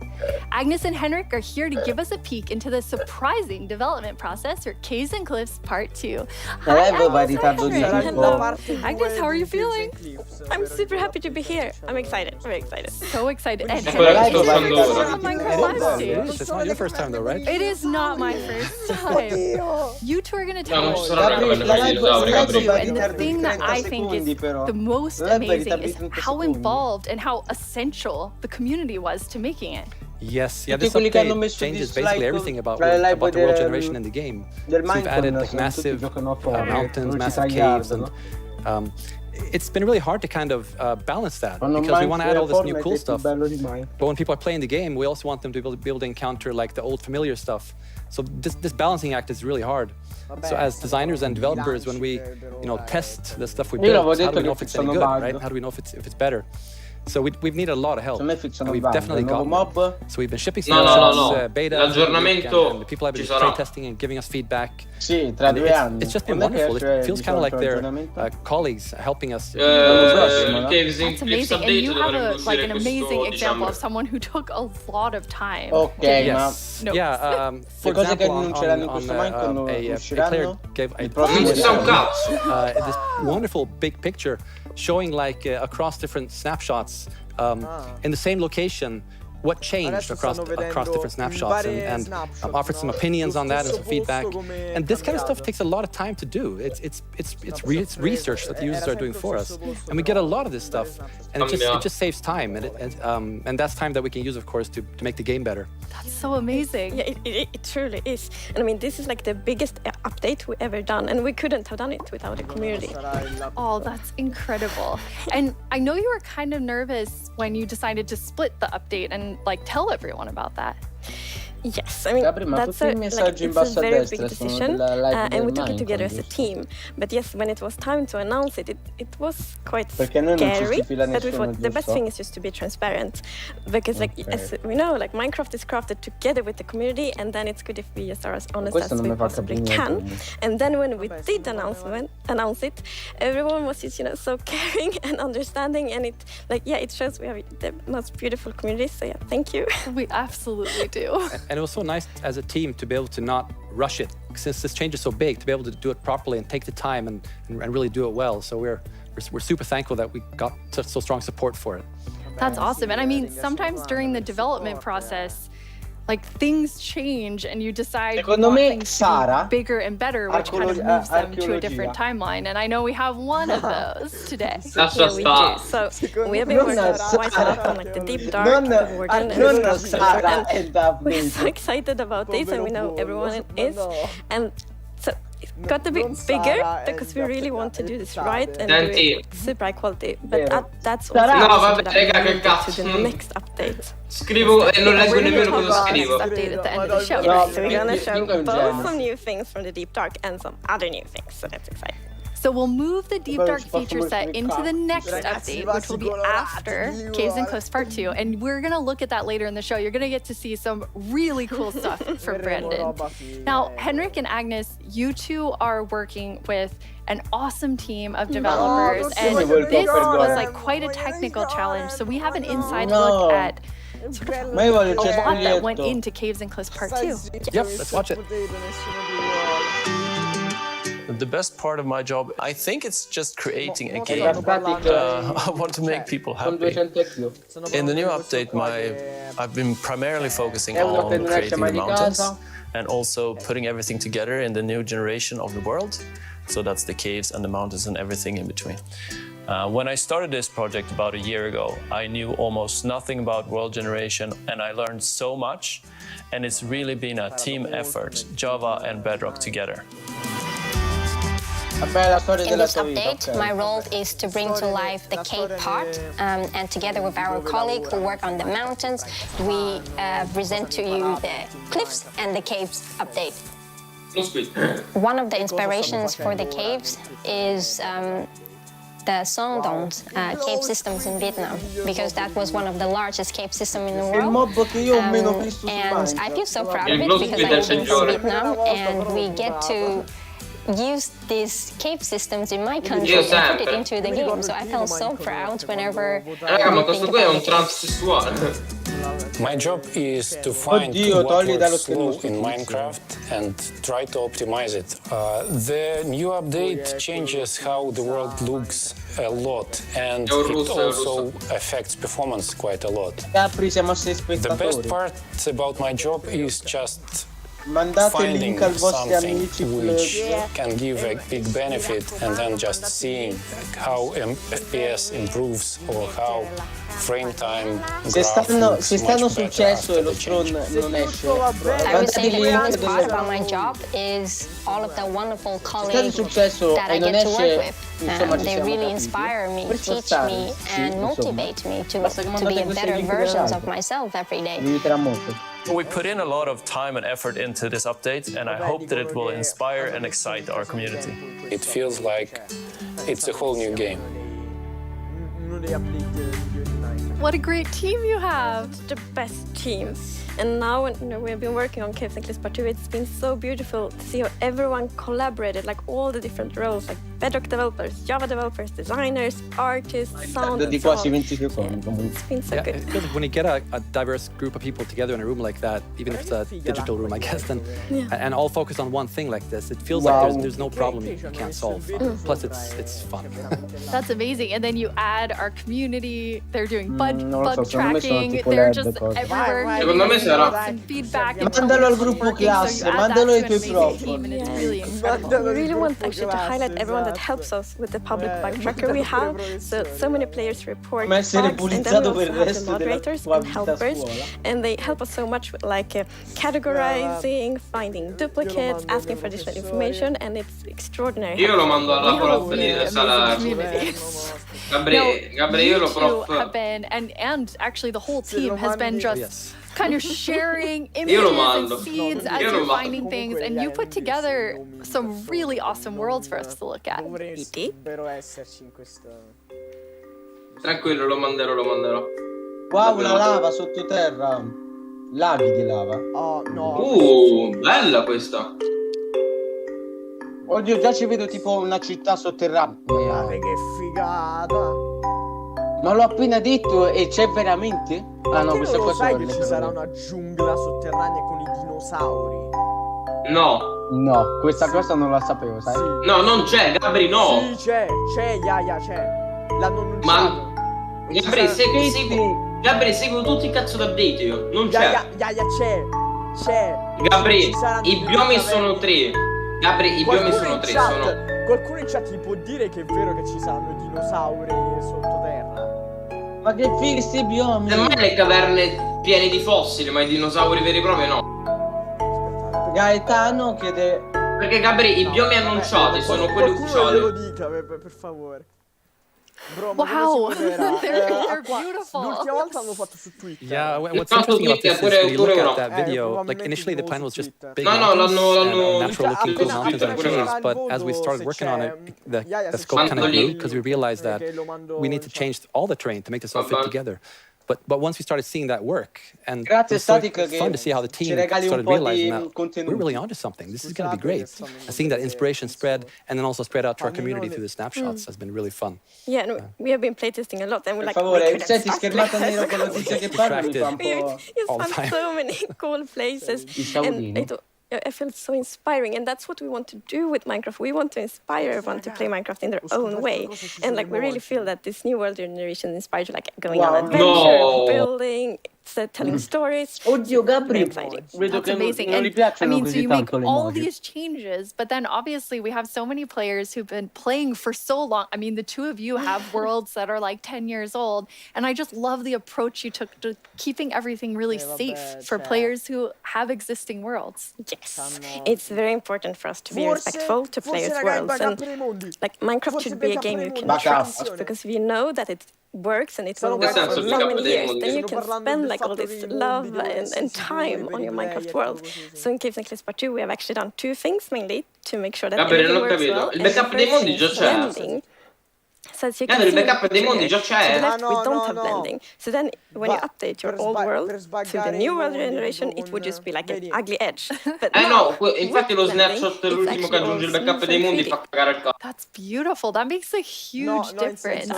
Speaker 5: Agnes and Henrik are here to give us a peek into the surprising development process for Caves and Cliffs Part 2. Hi,
Speaker 2: avevo
Speaker 5: Agnes and
Speaker 2: varietà di
Speaker 5: Henrik.
Speaker 1: Sarà
Speaker 2: tipo.
Speaker 1: la parte
Speaker 5: Agnes,
Speaker 1: due
Speaker 5: how are
Speaker 1: di
Speaker 5: you
Speaker 1: Caves
Speaker 5: feeling?
Speaker 1: and Cliffs,
Speaker 6: I'm
Speaker 1: per
Speaker 6: super happy to be
Speaker 1: ricordarci
Speaker 6: here.
Speaker 1: che
Speaker 6: I'm
Speaker 1: c'è
Speaker 6: excited.
Speaker 1: la-
Speaker 6: Very excited.
Speaker 5: So excited. And
Speaker 3: Ecco,
Speaker 5: Henrik,
Speaker 3: adesso
Speaker 5: is
Speaker 3: sto
Speaker 5: your
Speaker 3: andando
Speaker 5: first
Speaker 3: ora.
Speaker 5: time on Minecraft Live stream?
Speaker 7: It's not your first time though, right?
Speaker 5: It is not my first time. You two are going to
Speaker 3: No,
Speaker 5: tell
Speaker 3: non
Speaker 5: us
Speaker 3: ci saranno
Speaker 2: Gabri,
Speaker 3: le
Speaker 2: la
Speaker 3: caverne
Speaker 2: live
Speaker 3: con i dinosauri,
Speaker 2: va
Speaker 3: Gabri.
Speaker 2: in
Speaker 5: And the thing that
Speaker 2: 30
Speaker 5: I think
Speaker 2: secondi,
Speaker 5: is
Speaker 2: però.
Speaker 5: the most
Speaker 2: La live va in
Speaker 5: amazing is
Speaker 2: 30
Speaker 5: how
Speaker 2: secondi.
Speaker 5: involved and how essential the community was to making it.
Speaker 7: Yes, yeah,
Speaker 2: Tutti
Speaker 7: this
Speaker 2: quelli che hanno
Speaker 7: update
Speaker 2: messo
Speaker 7: changes
Speaker 2: dislike
Speaker 7: basically everything about,
Speaker 2: tra le live
Speaker 7: about the world
Speaker 2: del-
Speaker 7: generation in the game.
Speaker 2: del
Speaker 7: So we've added
Speaker 2: Minecon,
Speaker 7: like
Speaker 2: sono
Speaker 7: massive
Speaker 2: tutti giocano a poco,
Speaker 7: mountains,
Speaker 2: non ci
Speaker 7: massive
Speaker 2: tagliardo,
Speaker 7: caves, and
Speaker 2: no?
Speaker 7: it's been really hard to kind of balance that
Speaker 2: Quando
Speaker 7: because we want to add all this new
Speaker 2: Fortnite
Speaker 7: cool
Speaker 2: è più
Speaker 7: stuff.
Speaker 2: bello di mai.
Speaker 7: But when people are playing the game, we also want them to be able to encounter like the old familiar stuff. So this balancing act is really hard. So as designers and developers, when we test the stuff we
Speaker 2: Io l'avevo
Speaker 7: build, how do
Speaker 2: detto
Speaker 7: we know
Speaker 2: che
Speaker 7: if it's any
Speaker 2: fixano
Speaker 7: good,
Speaker 2: bug.
Speaker 7: right? How do we know if it's better? So we've needed a lot of help.
Speaker 2: Secondo me fixano
Speaker 7: And we've
Speaker 2: bug.
Speaker 7: definitely
Speaker 2: Il nuovo
Speaker 7: gotten
Speaker 2: mob
Speaker 7: it. So we've been shipping
Speaker 3: No,
Speaker 7: snapshots, beta,
Speaker 3: L'aggiornamento
Speaker 7: and the people have been
Speaker 3: ci sarà.
Speaker 7: play testing and giving us feedback.
Speaker 2: Sì, tra
Speaker 7: And
Speaker 2: 2 anni.
Speaker 7: it's just been
Speaker 2: Quando è che
Speaker 7: wonderful. It
Speaker 2: esce
Speaker 7: feels
Speaker 2: di
Speaker 7: kind of like
Speaker 2: solito
Speaker 7: they're
Speaker 2: l'aggiornamento?
Speaker 7: colleagues helping us.
Speaker 2: prossimo, no?
Speaker 3: Caves in
Speaker 5: That's
Speaker 3: Cliffs
Speaker 5: amazing. And
Speaker 3: Update
Speaker 5: you have
Speaker 3: dovrebbe
Speaker 5: a, like
Speaker 3: uscire
Speaker 5: an amazing
Speaker 3: questo
Speaker 5: example
Speaker 3: dicembre.
Speaker 5: of someone who took a lot of time.
Speaker 2: Ok,
Speaker 7: Yes.
Speaker 5: No.
Speaker 7: Yeah. For
Speaker 2: Le cose che
Speaker 7: example,
Speaker 2: annunceranno in questo Minecon non
Speaker 7: a player
Speaker 2: usciranno?
Speaker 7: gave a
Speaker 2: Il prossimo
Speaker 3: Non si sa un
Speaker 2: dicembre.
Speaker 3: cazzo.
Speaker 7: this wonderful big picture showing like across different snapshots in the same location what changed
Speaker 1: Adesso
Speaker 7: across
Speaker 1: stanno vedendo
Speaker 7: different snapshots
Speaker 1: varie
Speaker 7: and
Speaker 1: snapshot,
Speaker 7: offered some
Speaker 1: no?
Speaker 7: opinions on that and
Speaker 1: Sullo
Speaker 7: some feedback.
Speaker 1: stesso posto come
Speaker 7: And this kind of stuff
Speaker 1: cambiato.
Speaker 7: takes a lot of time to do. It's research that the users are doing for us,
Speaker 1: Era sempre
Speaker 7: and we get a lot of this stuff, and it
Speaker 3: Cambia.
Speaker 7: just saves time, and that's time that we can use, of course, to make the game better.
Speaker 5: That's so amazing.
Speaker 6: Yeah, it truly is. And I mean, this is like the biggest update we ever done, and we couldn't have done it without the community.
Speaker 1: Sarà il
Speaker 5: Oh, that's incredible. And I know you were kind of nervous when you decided to split the update and like tell everyone about that.
Speaker 6: Yes, I mean,
Speaker 2: Gabri, ma
Speaker 6: that's
Speaker 2: tutti i
Speaker 6: a,
Speaker 2: messaggi in
Speaker 6: it's a
Speaker 2: basso a
Speaker 6: very
Speaker 2: destra
Speaker 6: big
Speaker 2: sono
Speaker 6: decision,
Speaker 2: della live
Speaker 6: and we
Speaker 2: del
Speaker 6: took it together
Speaker 2: Minecon,
Speaker 6: as a team. But yes, when it was time to announce it, it was quite
Speaker 2: Perché noi non ci
Speaker 6: scary.
Speaker 2: si fila
Speaker 6: But we
Speaker 2: nessuno,
Speaker 6: thought the best
Speaker 2: giusto?
Speaker 6: thing is just to be transparent, because like
Speaker 2: Okay.
Speaker 6: as we know, like Minecraft is crafted together with the community, and then it's good if we just are as honest
Speaker 2: Questo
Speaker 6: as
Speaker 2: non
Speaker 6: we
Speaker 2: mi fa
Speaker 6: possibly
Speaker 2: capire
Speaker 6: can.
Speaker 2: niente.
Speaker 6: And then when we did announce it, everyone was just so caring and understanding, and it shows we have the most beautiful community. So yeah, thank you.
Speaker 5: We absolutely do.
Speaker 7: And it was so nice as a team to be able to not rush it, since this change is so big, to be able to do it properly and take the time and really do it well. So we're super thankful that we got such so strong support for it.
Speaker 5: That's awesome. And I mean, sometimes during the development process, like things change and you decide you
Speaker 2: Secondo
Speaker 5: want
Speaker 2: me,
Speaker 5: things to
Speaker 2: Sara,
Speaker 5: be bigger and better, which kind of moves them to a different
Speaker 2: archeologia.
Speaker 5: timeline. And I know we have one of those today.
Speaker 3: Lascia
Speaker 6: Yeah, we do.
Speaker 3: stare.
Speaker 6: So we have been
Speaker 2: Non
Speaker 6: working
Speaker 2: Sara.
Speaker 6: quite a lot on like the deep dark,
Speaker 2: Non,
Speaker 6: the warden, and
Speaker 2: non
Speaker 6: the
Speaker 2: Sara
Speaker 6: and
Speaker 2: e
Speaker 6: we're so
Speaker 2: Daphne.
Speaker 6: excited about this, and we know
Speaker 1: Povero
Speaker 6: everyone
Speaker 1: pollo.
Speaker 6: is.
Speaker 1: No.
Speaker 6: And so it got a bit
Speaker 1: Non
Speaker 6: bigger
Speaker 1: Sara
Speaker 6: because we
Speaker 1: e
Speaker 6: really want to do this
Speaker 1: Daphne.
Speaker 6: right and do
Speaker 3: Senti.
Speaker 6: it super high quality. But
Speaker 2: Vero.
Speaker 6: that's
Speaker 2: Sara.
Speaker 6: also
Speaker 3: No,
Speaker 6: something
Speaker 3: vabbè,
Speaker 6: that
Speaker 3: raga,
Speaker 6: we
Speaker 3: che
Speaker 6: will
Speaker 3: cazzo.
Speaker 6: to the next update.
Speaker 3: Scrivo e non leggo
Speaker 5: We're gonna
Speaker 3: nemmeno
Speaker 5: talk
Speaker 3: cosa
Speaker 5: about
Speaker 3: scrivo.
Speaker 5: next update at the end of the show.
Speaker 2: No,
Speaker 6: So we're gonna show
Speaker 2: Bingo è un
Speaker 6: both
Speaker 2: genio.
Speaker 6: some new things from the deep dark and some other new things. So that's exciting.
Speaker 5: So we'll move the Deep
Speaker 2: Vabbè,
Speaker 5: Dark
Speaker 2: ci posso
Speaker 5: feature set
Speaker 2: moltiplicare.
Speaker 5: into the next
Speaker 1: Ragazzi,
Speaker 5: update, which will be
Speaker 1: colorati,
Speaker 5: after
Speaker 1: viva.
Speaker 5: Caves and Cliffs Part 2. And we're going to look at that later in the show. You're going to get to see some really cool stuff from
Speaker 1: Vedremo
Speaker 5: Brandon.
Speaker 1: roba figa,
Speaker 5: Now, Henrik and Agnes, you two are working with an awesome team of developers.
Speaker 1: non si
Speaker 5: And
Speaker 2: voglio
Speaker 5: this
Speaker 2: perdere.
Speaker 5: was like quite a technical challenge. So we have an inside
Speaker 2: No.
Speaker 5: look at
Speaker 2: Ma io voglio il
Speaker 5: a lot that went
Speaker 2: cespuglietto.
Speaker 5: into Caves and Cliffs Part 2.
Speaker 7: Yep, let's watch it.
Speaker 8: The best part of my job, I think it's just creating a game.
Speaker 2: Pratica
Speaker 8: I want to make people
Speaker 2: con
Speaker 8: happy.
Speaker 2: 200 più.
Speaker 8: In the new update, I've been primarily focusing
Speaker 2: È uno che
Speaker 8: on
Speaker 2: non esce
Speaker 8: creating
Speaker 2: mai
Speaker 8: the
Speaker 2: di
Speaker 8: mountains.
Speaker 2: casa.
Speaker 8: and also putting everything together in the new generation of the world. So that's the caves and the mountains and everything in between. When I started this project about a year ago, I knew almost nothing about world generation, and I learned so much. And it's really been a team effort, Java and Bedrock together.
Speaker 9: In this update, my role is to bring to life the cave part, and together with our colleague who work on the mountains, we present to you the cliffs and the caves update. One of the inspirations for the caves is the Sondons cave systems in Vietnam, because that was one of the largest cave systems in the world. And I feel so proud of it because I'm from Vietnam, and we get to use these cave systems in my country and put it into the game. So I felt so proud whenever
Speaker 3: ma questo qui è un transessuale.
Speaker 10: My job is to find what works slow in Minecraft and try to optimize it. The new update changes how the world looks a lot, and it also affects performance quite a lot. The best part about my job is just finding something which can give a big benefit, and then just seeing how FPS improves or how frame time
Speaker 2: se stanno sul cesso e lo stron non esce.
Speaker 9: I would say the best part about my job is all of the wonderful colleagues that I get to work with. They really inspire me, teach me, and motivate me to be a better version of myself every day.
Speaker 8: We put in a lot of time and effort into this update, and I hope that it will inspire and excite our community.
Speaker 10: It feels like it's a whole new game.
Speaker 5: What a great team you have!
Speaker 6: The best team. And now, we have been working on Caves and Cliffs Part 2. It's been so beautiful to see how everyone collaborated, like all the different roles, like Bedrock developers, Java developers, designers, artists, sound, and so on. It's been so good.
Speaker 7: It feels like when you get a diverse group of people together in a room like that, even if it's a digital room, I guess, then, and all focused on one thing like this, it feels like there's no problem you can't solve. Plus, it's fun.
Speaker 5: That's amazing. And then you add our community. They're doing bug tracking. They're just everywhere. Some feedback.
Speaker 2: Mandalo al gruppo classe, mandalo ai tuoi prof.
Speaker 6: We really want actually to highlight everyone that helps us with the public bug tracker we have. So many players report bugs, and then we also have the moderators and helpers, and they help us so much with like categorizing, finding duplicates, asking for additional information, and it's extraordinary.
Speaker 3: Io lo mando alla prof di Salar. Gabriele, io lo prof.
Speaker 5: Have been, and actually the whole team has been just kind of sharing images and feeds as you're finding things, and you put together some really awesome worlds for us to look at.
Speaker 3: Tranquillo, lo manderò.
Speaker 2: Wow, la lava sottoterra. Laghi di lava.
Speaker 1: Oh, no.
Speaker 3: Bella questa.
Speaker 2: Oddio, già ci vedo tipo una città sotterranea.
Speaker 1: Guardate che figata.
Speaker 2: Ma l'ho appena detto e c'è veramente? Ah no, questo qua
Speaker 1: sai che ci sarà una giungla sotterranea con i dinosauri?
Speaker 3: No,
Speaker 2: questa cosa non la sapevo, sai?
Speaker 1: Sì.
Speaker 3: No, non c'è, Gabri, no.
Speaker 1: Sì, c'è, Yaya, c'è. L'hanno annunciato.
Speaker 3: Ma Gabri, seguo tutti i cazzo d'update io. Non c'è.
Speaker 1: Yaya, c'è.
Speaker 3: Gabri, i biomi sono 3. Gabri, i biomi sono 3.
Speaker 1: Qualcuno in chat ti può dire che è vero che ci saranno dinosauri sottoterra?
Speaker 2: Ma che fighi sti biomi!
Speaker 3: Non è le caverne piene di fossili, ma i dinosauri veri e propri no.
Speaker 2: Gaetano chiede...
Speaker 3: Perché Gabri, i biomi annunciati sono quelli ufficiali.
Speaker 1: Qualcuno glielo dica, per favore. Bro,
Speaker 5: wow, they're beautiful.
Speaker 1: L'ultima volta l'hanno fatto su Twitter.
Speaker 7: Yeah, what's interesting about this is when you look at that video, like initially the plan was just big mountains and natural looking cool mountains and trees, but as we started working on it, the scope kind of grew because we realized that we need to change all the terrain to make this all fit together. But once we started seeing that work, and it was so fun to see how the team started realizing that we're really onto something. This is going to be great. And seeing that inspiration spread, and then also spread out to our community through the snapshots has been really fun.
Speaker 6: Yeah, no, we have been playtesting a lot, and we're like,
Speaker 2: senti, schermata nero con la tizia che parla, mi fa un po'...
Speaker 6: You found so many cool places, and I feel so inspiring, and that's what we want to do with Minecraft. We want to inspire everyone to play Minecraft in their own way, and like we really feel that this new world generation inspires you, like going on adventure, building, telling stories.
Speaker 2: Oddio, Gabri,
Speaker 6: vedo
Speaker 2: che
Speaker 5: amazing.
Speaker 2: non gli piacciono
Speaker 5: So you make
Speaker 2: tanto le
Speaker 5: all
Speaker 2: emoji.
Speaker 5: these changes, but then obviously we have so many players who've been playing for so long. I mean, the two of you have worlds that are like 10 years old, and I just love the approach you took to keeping everything really safe for players who have existing worlds.
Speaker 6: Yes, it's very important for us to be respectful to players' worlds, and like Minecraft should be a game you can trust, because if you know that it works and it will work for many years, then you can spend like all this love and time on your Minecraft world. So in Caves and Cliffs Part 2 we have actually done two things mainly to make sure that everything works well.
Speaker 3: Il backup dei mondi già c'è.
Speaker 6: So as you can see,
Speaker 3: il backup dei mondi già c'è.
Speaker 6: to the left, we don't have blending. So then when you update your old world to the new world generation, it would just be like an ugly edge. But
Speaker 3: no, infatti lo snapshot l'ultimo che aggiunge il backup dei mondi fa cagare il cazzo.
Speaker 5: That's beautiful. That makes a huge difference.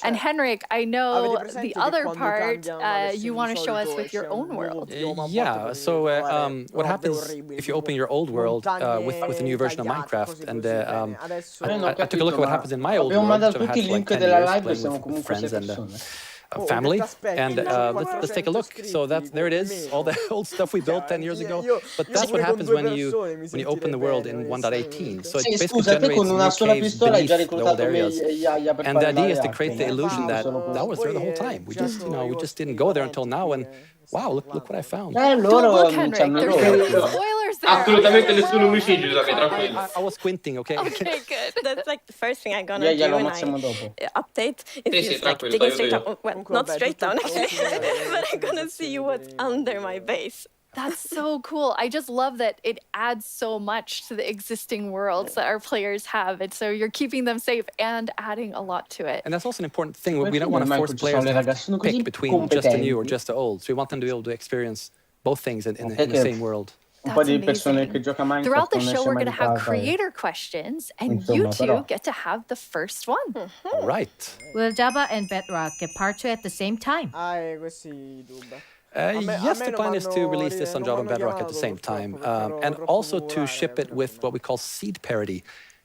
Speaker 5: And Henrik, I know the other part you want to show us with your own world.
Speaker 7: Yeah, so what happens if you open your old world with a new version of Minecraft, and I took a look at what happens in my old world, so I had like 10 years playing with friends and family, and let's take a look. So there it is, all the old stuff we built 10 years ago. But that's what happens when you open the world in 1.18. So it basically generates new caves beneath the old areas. And the idea is to create the illusion that was there the whole time. We just didn't go there until now, and wow, look what I found.
Speaker 5: Don't look, Henrik. There's spoilers there.
Speaker 3: Assolutamente nessun omicidio, capito?
Speaker 7: I was squinting, okay?
Speaker 6: Okay, good. That's like the first thing I'm gonna do when I update. Is just like digging straight down. Well, not straight down actually, but I'm gonna see what's under my base.
Speaker 5: That's so cool. I just love that it adds so much to the existing worlds that our players have. And so you're keeping them safe and adding a lot to it.
Speaker 7: And that's also an important thing. We don't want to force players to pick between just the new or just the old. So we want them to be able to experience both things in the same world.
Speaker 5: That's amazing. Throughout the show, we're going to have creator questions, and you two get to have the first one.
Speaker 7: Right.
Speaker 11: Will Java and Bedrock get part 2 at the same time?
Speaker 7: Yes, the plan is to release this on Java and Bedrock at the same time, and also to ship it with what we call seed parity.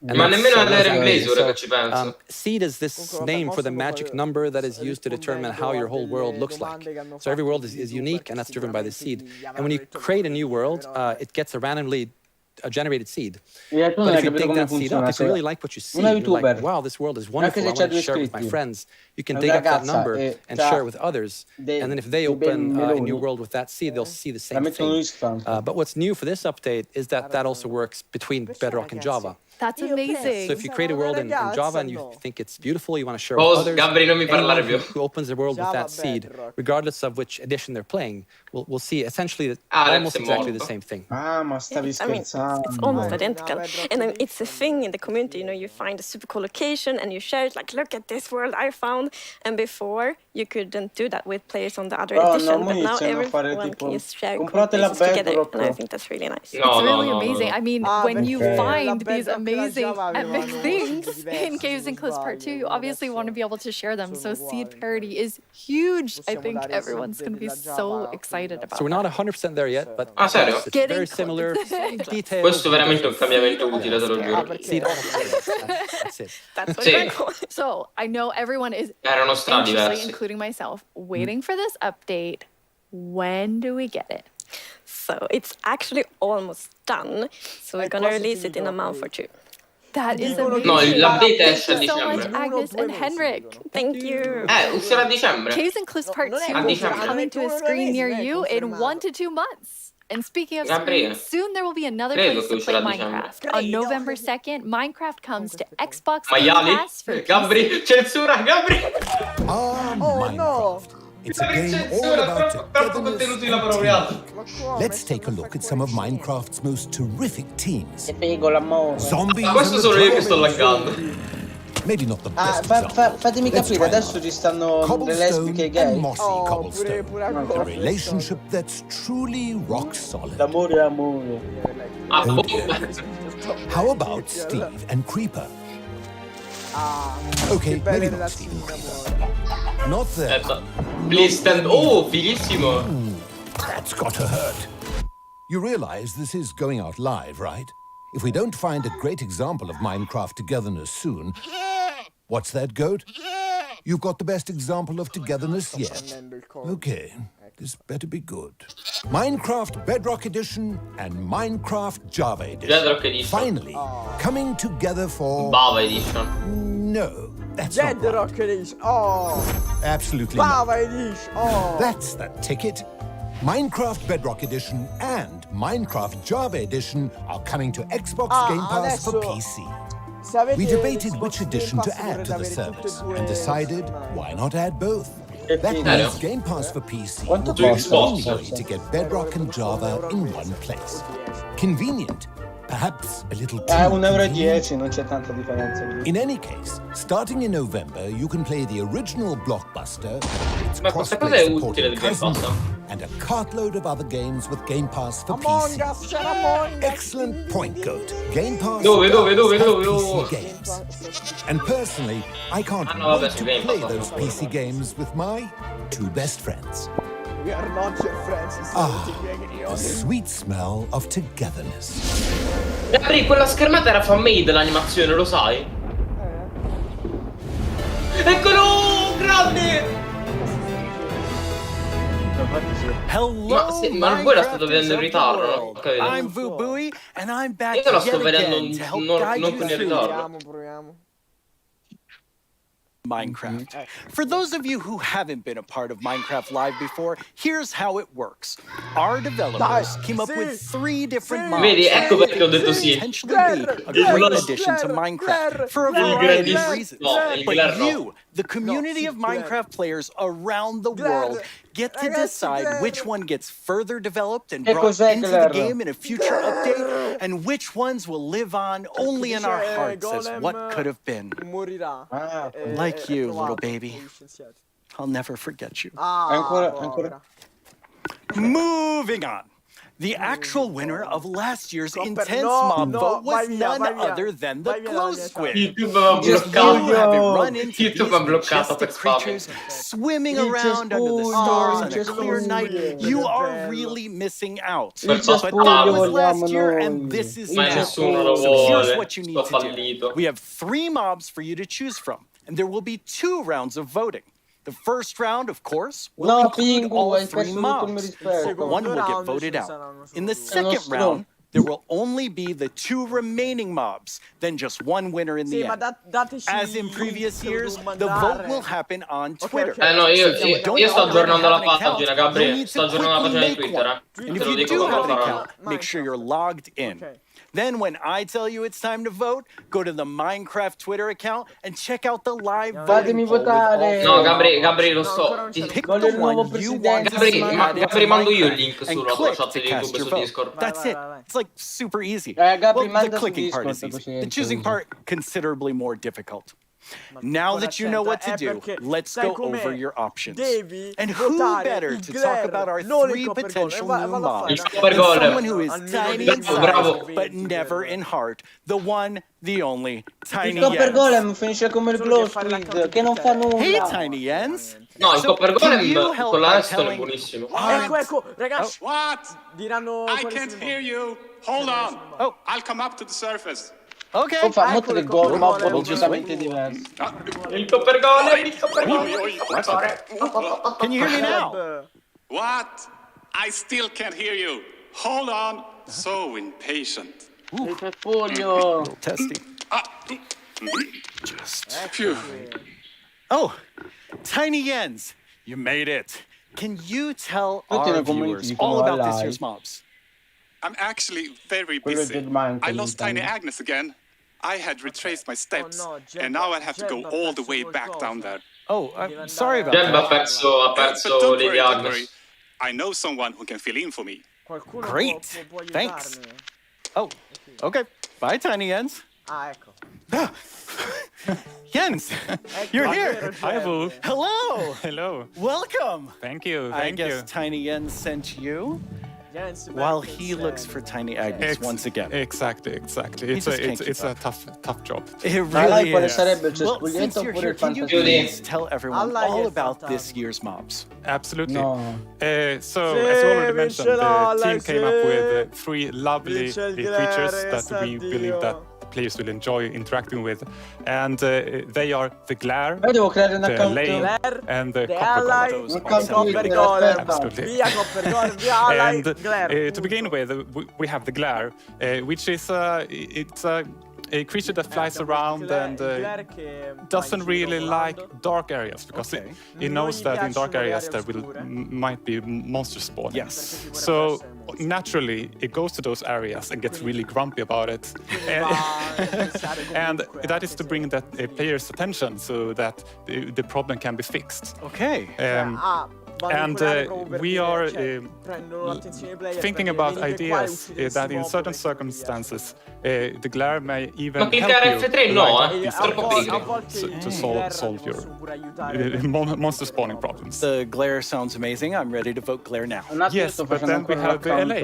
Speaker 3: Ma nemmeno all'era inglese, ora che ci penso.
Speaker 7: Seed is this name for the magic number that is used to determine how your whole world looks like. So every world is unique, and that's driven by the seed. And when you create a new world, it gets a randomly generated seed. But if you dig that seed up, if you really like what you see, you're like, wow, this world is wonderful, I want to share it with my friends. You can dig up that number and share it with others. And then if they open a new world with that seed, they'll see the same thing. But what's new for this update is that also works between Bedrock and Java.
Speaker 5: That's amazing.
Speaker 7: So if you create a world in Java and you think it's beautiful, you want to share it with others,
Speaker 3: Gabri, non mi parlare più.
Speaker 7: who opens the world with that seed, regardless of which edition they're playing, we'll see essentially almost exactly the same thing.
Speaker 2: Ma stavi scherzando.
Speaker 6: It's almost identical. And it's a thing in the community, you find a super cool location and you share it, like, look at this world I found. And before, you couldn't do that with players on the other edition, but now everyone can just share places together, and I think that's really nice.
Speaker 5: It's really amazing. I mean, when you find these amazing epic things in Caves and Cliffs Part 2, you obviously want to be able to share them. So seed parity is huge. I think everyone's going to be so excited about
Speaker 7: So we're not 100% there yet, but
Speaker 3: serio?
Speaker 7: it's very similar details.
Speaker 3: Questo è veramente un cambiamento utile, te lo giuro.
Speaker 7: That's it.
Speaker 6: That's what we're going.
Speaker 5: So I know everyone is
Speaker 3: Erano
Speaker 5: anxiously,
Speaker 3: diversi.
Speaker 5: including myself, waiting for this update. When do we get it?
Speaker 6: So it's actually almost done. So we're going to release it in a month or two.
Speaker 5: That is amazing.
Speaker 3: No, l'update esce a
Speaker 5: Thank you so much,
Speaker 3: dicembre.
Speaker 5: Agnes and Henrik.
Speaker 6: Thank you.
Speaker 3: Uscirà a dicembre.
Speaker 5: Caves and Cliffs Part 2
Speaker 3: A
Speaker 5: will be
Speaker 3: dicembre.
Speaker 5: coming to a screen near you in 1 to 2 months. And speaking of
Speaker 3: Gabriele.
Speaker 5: screens, soon there will be another
Speaker 3: Credo
Speaker 5: place
Speaker 3: che
Speaker 5: to play
Speaker 3: uscirà a dicembre.
Speaker 5: Minecraft. On November 2nd, Minecraft comes to Xbox Game
Speaker 3: Maiali?
Speaker 5: Pass for
Speaker 3: Gabri, censura, Gabri!
Speaker 12: Oh no! It's a game all about togetherness. Let's take a look at some of Minecraft's most terrific teams. Zombies.
Speaker 3: Questo sono io che sto laggando.
Speaker 12: Maybe not the best example.
Speaker 2: Fatemi capire, adesso ci stanno le lesbiche gay.
Speaker 12: And mossy cobblestone. A relationship that's truly rock solid.
Speaker 2: D'amore e amore.
Speaker 12: How about Steve and Creeper? Okay, maybe not Steve and Creeper. Not there.
Speaker 3: Please stand. Oh, fighissimo.
Speaker 12: That's got to hurt. You realize this is going out live, right? If we don't find a great example of Minecraft togetherness soon... What's that, Goat? You've got the best example of togetherness yet. Okay, this better be good. Minecraft Bedrock Edition and Minecraft Java Edition.
Speaker 3: Bedrock Edition.
Speaker 12: Finally, coming together for...
Speaker 3: Java Edition.
Speaker 12: No, that's not
Speaker 1: Bedrock
Speaker 12: right.
Speaker 1: Edition. Oh.
Speaker 12: Absolutely not.
Speaker 1: Java Edition. Oh.
Speaker 12: That's the ticket. Minecraft Bedrock Edition and Minecraft Java Edition are coming to Xbox Game Pass for PC. We debated which edition to add to the service and decided, why not add both? That means Game Pass for PC will be the only way to get Bedrock and Java in one place. Convenient, perhaps a little too convenient.
Speaker 2: €1,10, non c'è tanta differenza.
Speaker 12: In any case, starting in November, you can play the original blockbuster, its crossplay supported cousins, and a cartload of other games with Game Pass for PC. Excellent point, Goat. Game Pass
Speaker 3: Dove?
Speaker 12: PC games. And personally, I can't wait to play those PC games with my two best friends.
Speaker 1: We are not your friends.
Speaker 12: The sweet smell of togetherness.
Speaker 3: Gabri, quella schermata era fan-made l'animazione, lo sai? Eccolo! Grande!
Speaker 13: Hello,
Speaker 3: ma voi la state vedendo in ritardo, no?
Speaker 13: I'm Vubui, and I'm back
Speaker 3: Io la sto
Speaker 13: yet
Speaker 3: vedendo
Speaker 13: again to help
Speaker 3: non
Speaker 13: guide you
Speaker 3: con il
Speaker 13: through
Speaker 3: ritardo.
Speaker 1: Proviamo.
Speaker 13: Minecraft. For those of you who haven't been a part of Minecraft Live before, here's how it works. Our developers came up with 3 different mods
Speaker 3: Vedi, ecco perché ho detto
Speaker 13: that
Speaker 3: sì.
Speaker 13: potentially be a great addition to Minecraft for a variety of reasons. But you, the community of Minecraft players around the world, get to decide which one gets further developed and brought into the game in a future update, and which ones will live on only in our hearts as what could have been. Like you, little baby. I'll never forget you.
Speaker 2: Ancora.
Speaker 13: Moving on. The actual winner of last year's intense mob vote was none other than the glow squid.
Speaker 3: YouTube ha bloccato per
Speaker 13: creatures swimming around under the stars on a clear night. You are really missing out. But that was last year, and this is now. So here's what you need to do. We have 3 mobs for you to choose from, and there will be 2 rounds of voting. The first round, of course, will include all 3 mobs. One will get voted out. In the second round, there will only be the 2 remaining mobs, then just 1 winner in the end. As in previous years, the vote will happen on Twitter.
Speaker 3: No, io sto aggiornando la pagina, Gabriele. Sto aggiornando la pagina di Twitter.
Speaker 13: And if you do have an account, make sure you're logged in. Then when I tell you it's time to vote, go to the Minecraft Twitter account and check out the live voting poll with all.
Speaker 3: No, Gabri, lo sto.
Speaker 13: Pick the one you want to see
Speaker 3: Gabri, mando io il link sulla
Speaker 13: click
Speaker 3: chat
Speaker 13: to
Speaker 3: di
Speaker 13: cast
Speaker 3: YouTube
Speaker 13: your
Speaker 3: su
Speaker 13: vote.
Speaker 3: Discord.
Speaker 13: That's it. It's like super easy.
Speaker 2: Gabri,
Speaker 13: Well, the clicking part is easy. The choosing part, considerably more difficult. Now that you know what to do, let's go over your options. And who better to talk about our 3 potential new mobs than someone who is tiny in size, but never in heart. The one, the only, Tiny
Speaker 2: Il Copper
Speaker 13: Jens.
Speaker 2: Golem finisce come il Glow Squid, che non fa nulla.
Speaker 13: Hey, Tiny Jens.
Speaker 3: No, il Copper Golem con la est è
Speaker 13: telling-
Speaker 3: buonissimo.
Speaker 1: Ecco, ragazzi.
Speaker 14: What?
Speaker 1: Diranno
Speaker 14: I can't hear you. Hold on. I'll come up to the surface.
Speaker 13: Okay.
Speaker 2: Oh, fa molto del gol, ma completamente diverso.
Speaker 3: Il Copper Golem, il Copper Golem.
Speaker 13: Can you hear me now?
Speaker 14: What? I still can't hear you. Hold on. So impatient.
Speaker 2: Il Pefolio.
Speaker 13: Testing.
Speaker 14: Just phew.
Speaker 13: Oh, Tiny Jens, you made it. Can you tell our viewers all about this year's mobs?
Speaker 14: I'm actually very busy. I lost Tiny Agnes again. I had retraced my steps, and now I have to go all the way back down there.
Speaker 13: Oh, I'm sorry about
Speaker 3: Jeb
Speaker 13: that.
Speaker 3: ha perso
Speaker 14: don't
Speaker 3: Lady
Speaker 14: worry, don't
Speaker 3: Agnes.
Speaker 14: worry. I know someone who can fill in for me.
Speaker 13: Great. Thanks. Oh, okay. Bye, Tiny Jens.
Speaker 1: Ah, ecco.
Speaker 13: Jens, you're here.
Speaker 1: Hi,
Speaker 13: Boo. Hello.
Speaker 15: Hello.
Speaker 13: Welcome.
Speaker 15: Thank you.
Speaker 13: I
Speaker 15: Thank
Speaker 13: guess
Speaker 15: you.
Speaker 13: Tiny Jens sent you while he looks for Tiny Agnes once again.
Speaker 15: Exactly. It's a tough job.
Speaker 13: It really is. Well, since you're here, can you please tell everyone all about this year's mobs?
Speaker 15: Absolutely. So, as you already mentioned, the team came up with 3 lovely creatures that we believe that players will enjoy interacting with. And they are the glare,
Speaker 2: devo creare un
Speaker 15: the
Speaker 2: account.
Speaker 15: lane, and the
Speaker 1: Copper Golem.
Speaker 15: Absolutely.
Speaker 1: Via Copper Golem, via Ally, glare.
Speaker 15: To begin with, we have the glare, which is it's a creature that flies around and doesn't really like dark areas because it knows that in dark areas there might be monsters spawning.
Speaker 13: Yes.
Speaker 15: So naturally it goes to those areas and gets really grumpy about it. And that is to bring that player's attention so that the problem can be fixed.
Speaker 13: Okay.
Speaker 15: And we are thinking about ideas that in certain circumstances the glare may even help you to solve your monster spawning problems.
Speaker 13: The glare sounds amazing. I'm ready to vote glare now.
Speaker 15: Yes, but then we have the LA,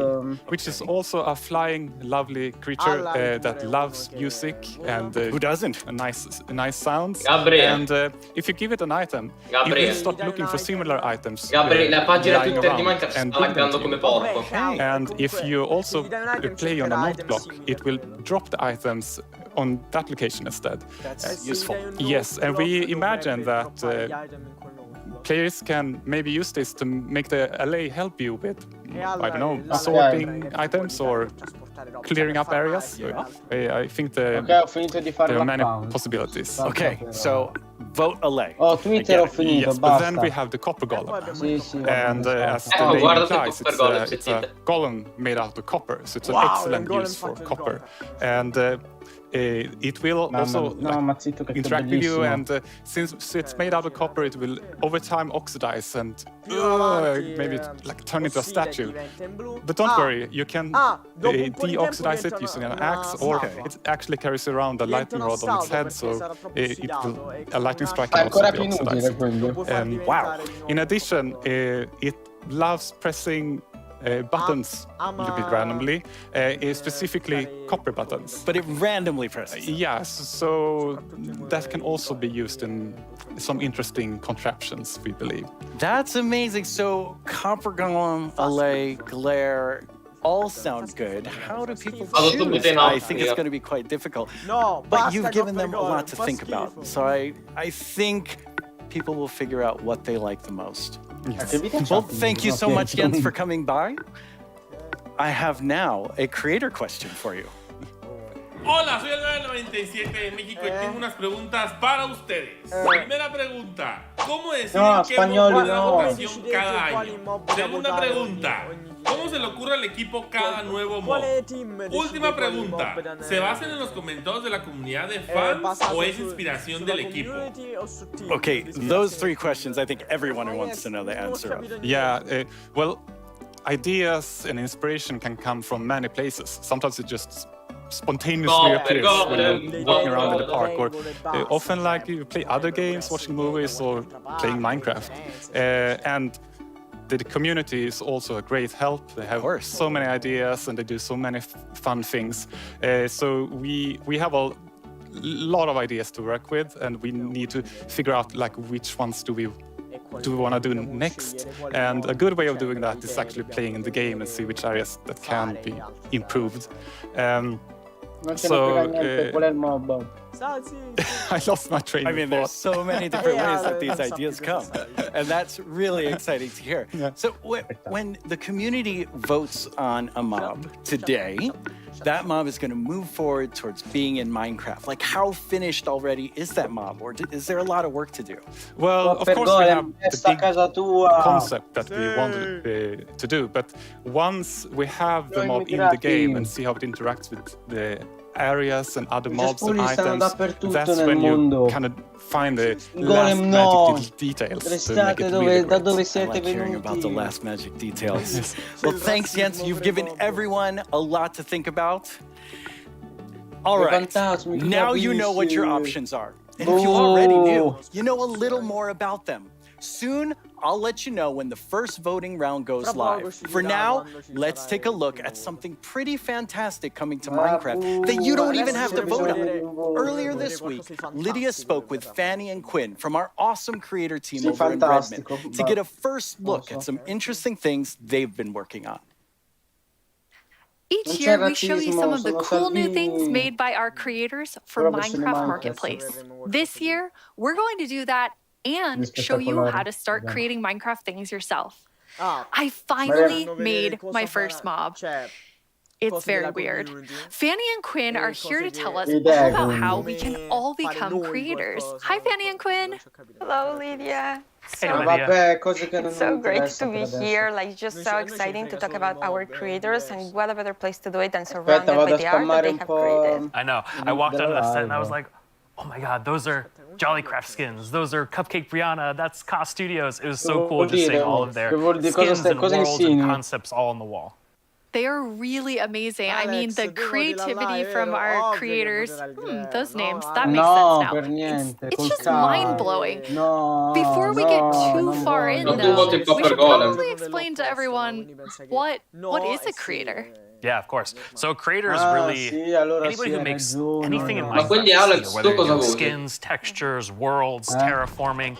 Speaker 15: which is also a flying, lovely creature that loves music and
Speaker 13: who doesn't?
Speaker 15: Nice sounds. And if you give it an item, it will start looking for similar items.
Speaker 3: Gabriele, la pagina Twitter di Minecraft sta laggando come porco.
Speaker 15: And if you also play on a note block, it will drop the items on that location instead.
Speaker 13: That's useful.
Speaker 15: Yes, and we imagine that players can maybe use this to make the LA help you with, I don't know, sorting items or clearing up areas. I think there are many possibilities.
Speaker 13: Okay, so vote LA.
Speaker 2: Oh, Twitter ho finito,
Speaker 15: yes, but then we have the copper golem. And as the name implies, it's a golem made out of copper, so it's an excellent use for copper. And it will also interact with you, and since it's made out of copper, it will over time oxidize and maybe turn into a statue. But don't worry, you can deoxidize it using an axe, or it actually carries around a lightning rod on its head, so a lightning strike can also deoxidize it.
Speaker 13: Wow!
Speaker 15: In addition, it loves pressing buttons a little bit randomly, specifically copper buttons.
Speaker 13: But it randomly presses.
Speaker 15: Yes, so that can also be used in some interesting contraptions, we believe.
Speaker 13: That's amazing. So copper golem, LA, glare, all sound good. How do people choose? I think it's going to be quite difficult. But you've given them a lot to think about. So I think people will figure out what they like the most.
Speaker 15: Yes.
Speaker 13: Well, thank you so much, Jens, for coming by. I have now a creator question for you.
Speaker 16: Hola, soy el 997 de México y tengo unas preguntas para ustedes. Primera pregunta, ¿cómo deciden qué modo de la votación cada año? Segunda pregunta, ¿cómo se le ocurre al equipo cada nuevo modo? Última pregunta, ¿se basan en los comentarios de la comunidad de fans o es inspiración del equipo?
Speaker 13: Okay, those three questions I think everyone wants to know the answer of.
Speaker 15: Yeah, well, ideas and inspiration can come from many places. Sometimes it just spontaneously appears when you're walking around in the park, or often like you play other games, watching movies, or playing Minecraft. And the community is also a great help. They have so many ideas and they do so many fun things. So we have a lot of ideas to work with, and we need to figure out like which ones do we want to do next. And a good way of doing that is actually playing in the game and see which areas that can be improved. I lost my train of thought.
Speaker 13: There's so many different ways that these ideas come, and that's really exciting to hear. Yeah. So when the community votes on a mob today, that mob is going to move forward towards being in Minecraft. Like, how finished already is that mob, or is there a lot of work to do?
Speaker 15: Well, of course we have the big concept that we wanted to do, but once we have the mob in the game and see how it interacts with the areas and other mobs and items, that's when you kind of find the last magic details to make it really great.
Speaker 13: I like hearing about the last magic details. Well, thanks, Jens. You've given everyone a lot to think about. All right, now you know what your options are. And if you already knew, you know a little more about them. Soon, I'll let you know when the first voting round goes live. For now, let's take a look at something pretty fantastic coming to Minecraft that you don't even have to vote on. Earlier this week, Lydia spoke with Fanny and Quinn from our awesome creator team over in Redmond to get a first look at some interesting things they've been working on.
Speaker 5: Each year, we show you some of the cool new things made by our creators for Minecraft Marketplace. This year, we're going to do that and show you how to start creating Minecraft things yourself. I finally made my first mob. It's very weird. Fanny and Quinn are here to tell us all about how we can all become creators. Hi, Fanny and Quinn.
Speaker 6: Hello, Lydia.
Speaker 2: It's
Speaker 6: so great to be here. Like, just so exciting to talk about our creators, and what a better place to do it than surrounded by the art that they have created.
Speaker 17: I know. I walked onto the set and I was like, oh my God, those are Jollycraft skins. Those are Cupcake Brianna. That's Cost Studios. It was so cool just seeing all of their skins and worlds and concepts all on the wall.
Speaker 5: They are really amazing. I mean, the creativity from our creators, those names, that makes sense now. It's just mind-blowing. Before we get too far in, though, we should probably explain to everyone what is a creator?
Speaker 17: Yeah, of course. So creator is really anybody who makes anything in Minecraft, whether it's skins, textures, worlds, terraforming.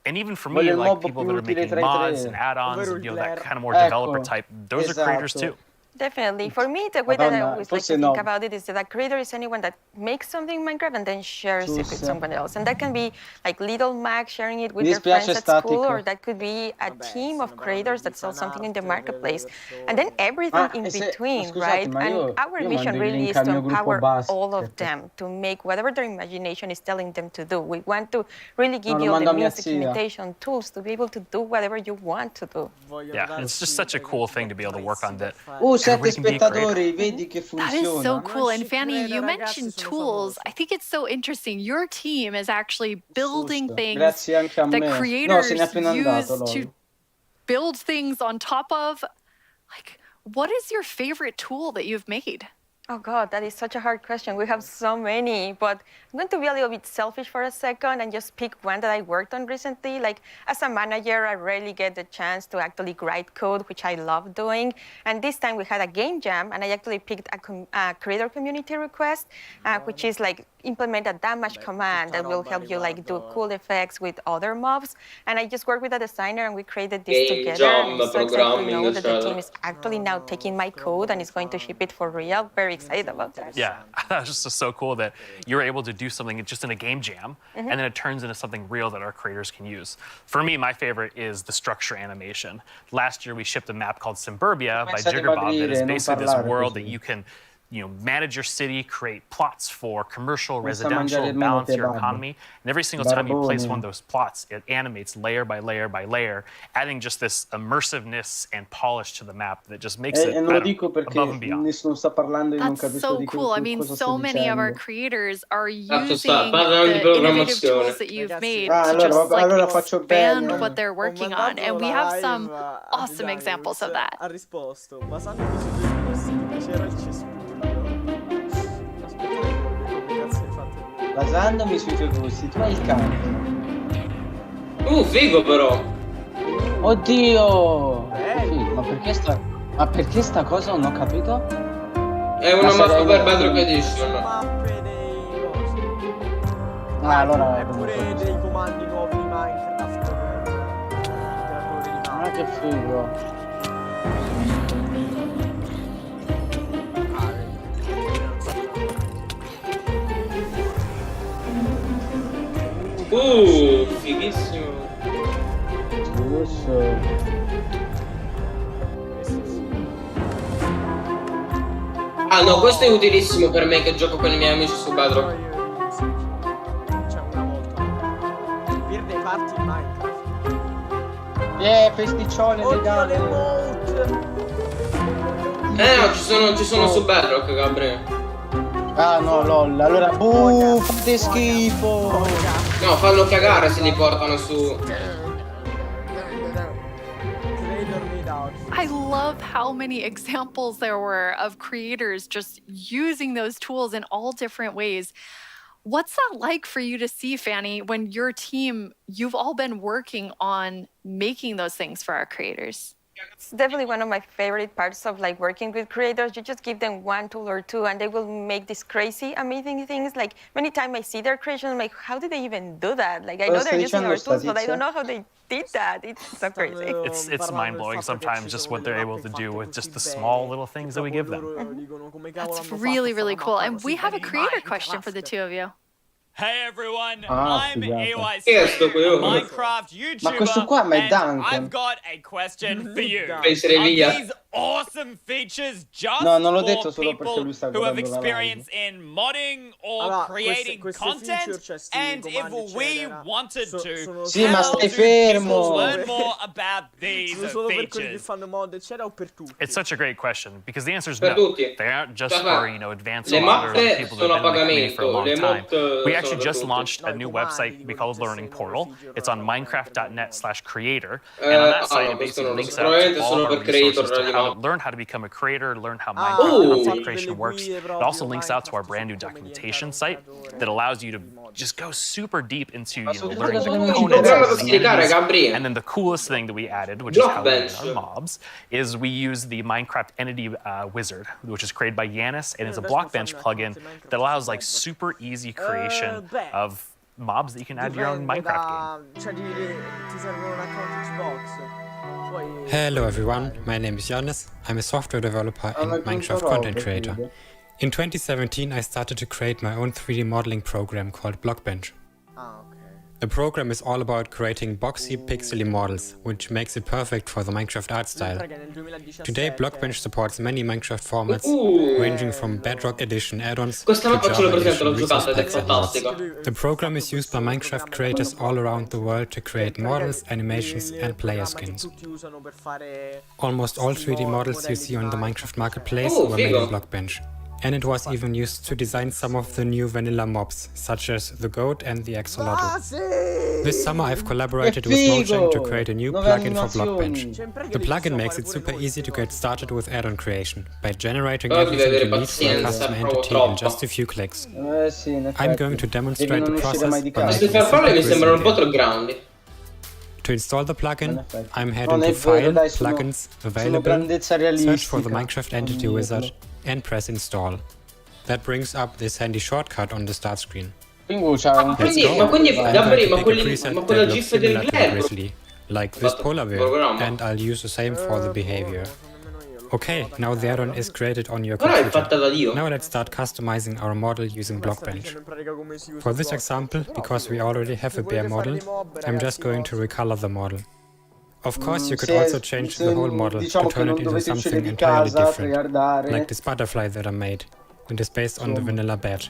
Speaker 17: And even for me, like people that are making mods and add-ons and that kind of more developer type, those are creators too.
Speaker 6: Definitely. For me, the way that I always like to think about it is that a creator is anyone that makes something in Minecraft and then shares it with someone else. And that can be like little Mac sharing it with their friends at school, or that could be a team of creators that sell something in the marketplace. And then everything in between, right? And our mission really is to empower all of them to make whatever their imagination is telling them to do. We want to really give you all the music imitation tools to be able to do whatever you want to do.
Speaker 17: Yeah, it's just such a cool thing to be able to work on that.
Speaker 2: 7 spettatori, vedi che funziona.
Speaker 5: That is so cool. And Fanny, you mentioned tools. I think it's so interesting. Your team is actually building things that creators use to build things on top of. Like, what is your favorite tool that you've made?
Speaker 6: Oh God, that is such a hard question. We have so many, but I'm going to be a little bit selfish for a second and just pick one that I worked on recently. Like, as a manager, I rarely get the chance to actually write code, which I love doing. And this time we had a game jam, and I actually picked a creator community request, which is like implement a damage command that will help you like do cool effects with other mobs. And I just worked with a designer and we created this together. And I'm so excited to know that the team is actually now taking my code and is going to ship it for real. Very excited about that.
Speaker 17: Yeah, that was just so cool that you're able to do something just in a game jam, and then it turns into something real that our creators can use. For me, my favorite is the structure animation. Last year, we shipped a map called Simburbia by Jiggerbob that is basically this world that you can manage your city, create plots for commercial, residential, balance your economy. And every single time you place one of those plots, it animates layer by layer by layer, adding just this immersiveness and polish to the map that just makes it above and beyond.
Speaker 5: That's so cool. I mean, so many of our creators are using the innovative tools that you've made to just like expand what they're working on. And we have some awesome examples of that.
Speaker 2: Basandomi sui tuoi gusti, tu hai il cane.
Speaker 3: Figo però.
Speaker 2: Oddio! Figo, ma perché sta cosa non ho capito?
Speaker 3: È una mappa per Bedrock Edition.
Speaker 2: Allora
Speaker 1: è pure dei comandi nuovi di Minecraft.
Speaker 2: Ma che figo.
Speaker 3: Fighissimo. Ah no, questo è utilissimo per me che gioco con i miei amici su Bedrock.
Speaker 1: C'è una volta per dei party in
Speaker 2: pesticcione
Speaker 1: Minecraft.
Speaker 2: legale.
Speaker 3: No, ci sono su Bedrock, Gabriele.
Speaker 2: Ah no, lol, allora fate schifo.
Speaker 3: No, fanno cagare se li portano su.
Speaker 5: I love how many examples there were of creators just using those tools in all different ways. What's that like for you to see, Fanny, when your team, you've all been working on making those things for our creators?
Speaker 6: It's definitely one of my favorite parts of like working with creators. You just give them one tool or two and they will make these crazy, amazing things. Like many times I see their creation, I'm like, how did they even do that? Like I know they're using our tools, but I don't know how they did that. It's so crazy.
Speaker 17: It's mind-blowing sometimes just what they're able to do with just the small little things that we give them.
Speaker 5: That's really, really cool. And we have a creator question for the two of you.
Speaker 18: Hey everyone, I'm AY, Minecraft YouTuber, and I've got a question for you. Are these awesome features just for people who have experience in modding or creating content? And if we wanted to, how do people learn more about these features?
Speaker 17: It's such a great question because the answer is no. They aren't just for advanced modders and people that have been in the community for a long time. We actually just launched a new website we call Learning Portal. It's on minecraft.net/creator, and on that site it basically links out to all of our resources to learn how to become a creator, learn how Minecraft content creation works. It also links out to our brand new documentation site that allows you to just go super deep into learning the components and then the coolest thing that we added, which is how we do our mobs, is we use the Minecraft entity wizard, which is created by Yanis, and it's a blockbench plugin that allows like super easy creation of mobs that you can add to your own Minecraft game.
Speaker 19: Hello everyone, my name is Giannis. I'm a software developer and Minecraft content creator. In 2017 I started to create my own 3D modeling program called Blockbench. The program is all about creating boxy, pixely models, which makes it perfect for the Minecraft art style. Today Blockbench supports many Minecraft formats, ranging from Bedrock Edition add-ons to Java Edition resource packs and mods. The program is used by Minecraft creators all around the world to create models, animations and player skins. Almost all 3D models you see on the Minecraft marketplace were made in Blockbench. And it was even used to design some of the new vanilla mobs, such as the goat and the axolotl. This summer I've collaborated with Mojang to create a new plugin for Blockbench. The plugin makes it super easy to get started with add-on creation, by generating everything you need for a custom entity in just a few clicks. I'm going to demonstrate the process by making a To install the plugin, I'm heading to File, Plugins, Available, search for the Minecraft Entity Wizard, and press Install. That brings up this handy shortcut on the start screen. Let's go. I'm going to pick a preset that looks similar to Grizzly, like this polar bear, and I'll use the same for the behavior. Okay, now the add-on is created on your computer. Now let's start customizing our model using Blockbench. For this example, because we already have a bear model, I'm just going to recolor the model. Of course, you could also change the whole model to turn it into something entirely different, like this butterfly that I made, and is based on the vanilla bat.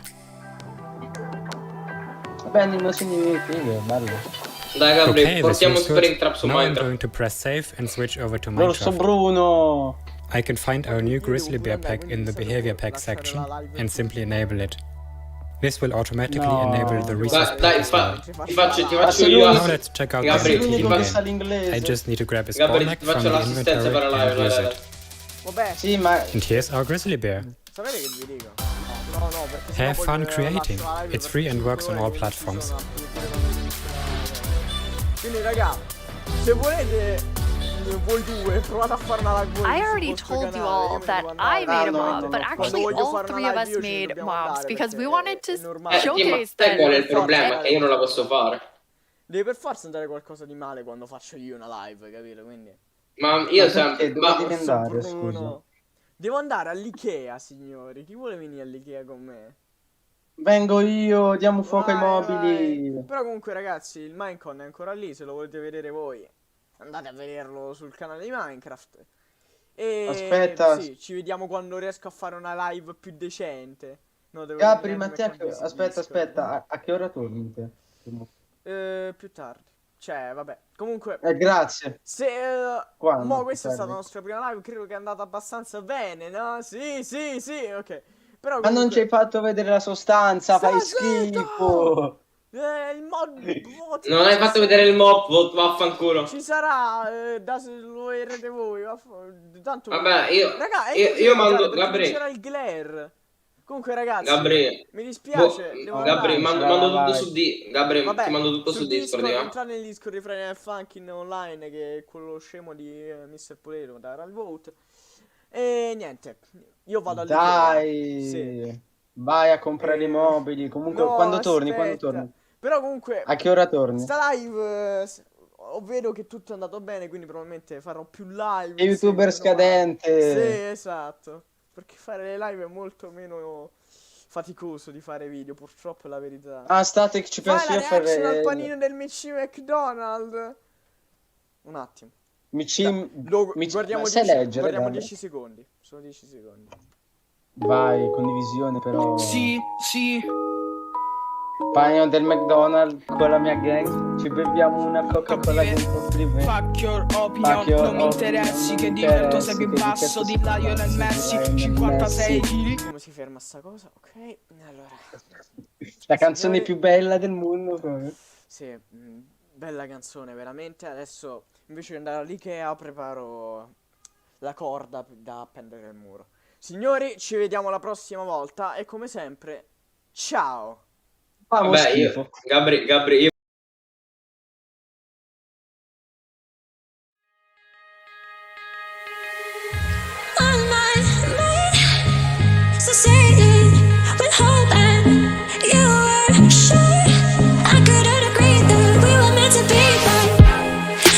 Speaker 2: Dai
Speaker 19: Okay, this looks good. Now I'm going to press save and switch over to Minecraft. I can find our new grizzly bear pack in the behavior pack section and simply enable it. This will automatically enable the resource pack as well. Now let's check out the entity in-game. I just need to grab a spawn egg from the inventory and use it. And here's our grizzly bear. Have fun creating. It's free and works on all platforms.
Speaker 5: I already told you all that I made a mob, but actually all three of us made mobs because we wanted to showcase them.
Speaker 3: Qual è il problema? Che io non la posso fare.
Speaker 1: Devi per forza andare qualcosa di male quando faccio io una live, capito? Quindi...
Speaker 3: Ma io sempre...
Speaker 1: Devo andare all'Ikea, signori. Chi vuole venire all'Ikea con me?
Speaker 2: Vengo io, diamo fuoco ai mobili.
Speaker 1: Però comunque ragazzi, il minecon è ancora lì, se lo volete vedere voi. Andate a vederlo sul canale di Minecraft. E
Speaker 2: aspetta,
Speaker 1: sì, ci vediamo quando riesco a fare una live più decente. No,
Speaker 2: Gabri, ma te aspetta, a che ora torni te?
Speaker 1: Più tardi. Cioè, vabbè. Comunque,
Speaker 2: grazie.
Speaker 1: Se mo questa è stata la nostra prima live, credo che è andata abbastanza bene, no? Sì, ok. Però comunque...
Speaker 2: Ma non ci hai fatto vedere la sostanza, fai schifo.
Speaker 1: Il mod
Speaker 3: non hai fatto vedere il mob, vaffanculo.
Speaker 1: Ci sarà, lo vedrete voi. Tanto
Speaker 3: vabbè,
Speaker 1: raga,
Speaker 3: io mando Gabriele.
Speaker 1: C'era il glare. Comunque ragazzi,
Speaker 3: Gabri,
Speaker 1: mi dispiace, devo
Speaker 3: Gabri,
Speaker 1: andare.
Speaker 3: mando tutto su Gabri,
Speaker 1: Vabbè,
Speaker 3: ti mando tutto
Speaker 1: sul
Speaker 3: su Discord,
Speaker 1: entrate nel Discord di Friday Night Funkin' online, che è quello scemo di Mr. Poleto da Ral Vote. E niente, io vado all'Ikea.
Speaker 2: Dai,
Speaker 1: sì.
Speaker 2: Vai a comprare i mobili. Comunque,
Speaker 1: No,
Speaker 2: quando torni?
Speaker 1: Però comunque,
Speaker 2: a che ora torni?
Speaker 1: Sta live, vedo che tutto è andato bene, quindi probabilmente farò più live.
Speaker 2: È youtuber scadente.
Speaker 1: Sì, esatto. Perché fare le live è molto meno faticoso di fare video, purtroppo è la verità.
Speaker 2: Ah, state che ci penso io a fare...
Speaker 1: Fai la reaction al panino del MC McDonald's. Un attimo. Guardiamo 10 secondi. Sono 10 secondi.
Speaker 2: Vai, condivisione però.
Speaker 20: Sì.
Speaker 2: Panino del McDonald's con la mia gang. Ci beviamo una Coca-Cola dentro privé.
Speaker 20: Fuck your opinion, non mi interessi. Che dico il tuo sei più basso di Lionel Messi. 56 kg.
Speaker 1: Come si ferma sta cosa? Ok, allora.
Speaker 2: La canzone più bella del mondo.
Speaker 1: Sì, bella canzone veramente. Adesso invece di andare all'Ikea preparo la corda da appendere al muro. Signori, ci vediamo la prossima volta e come sempre, ciao!
Speaker 3: Vabbè, Gabri, io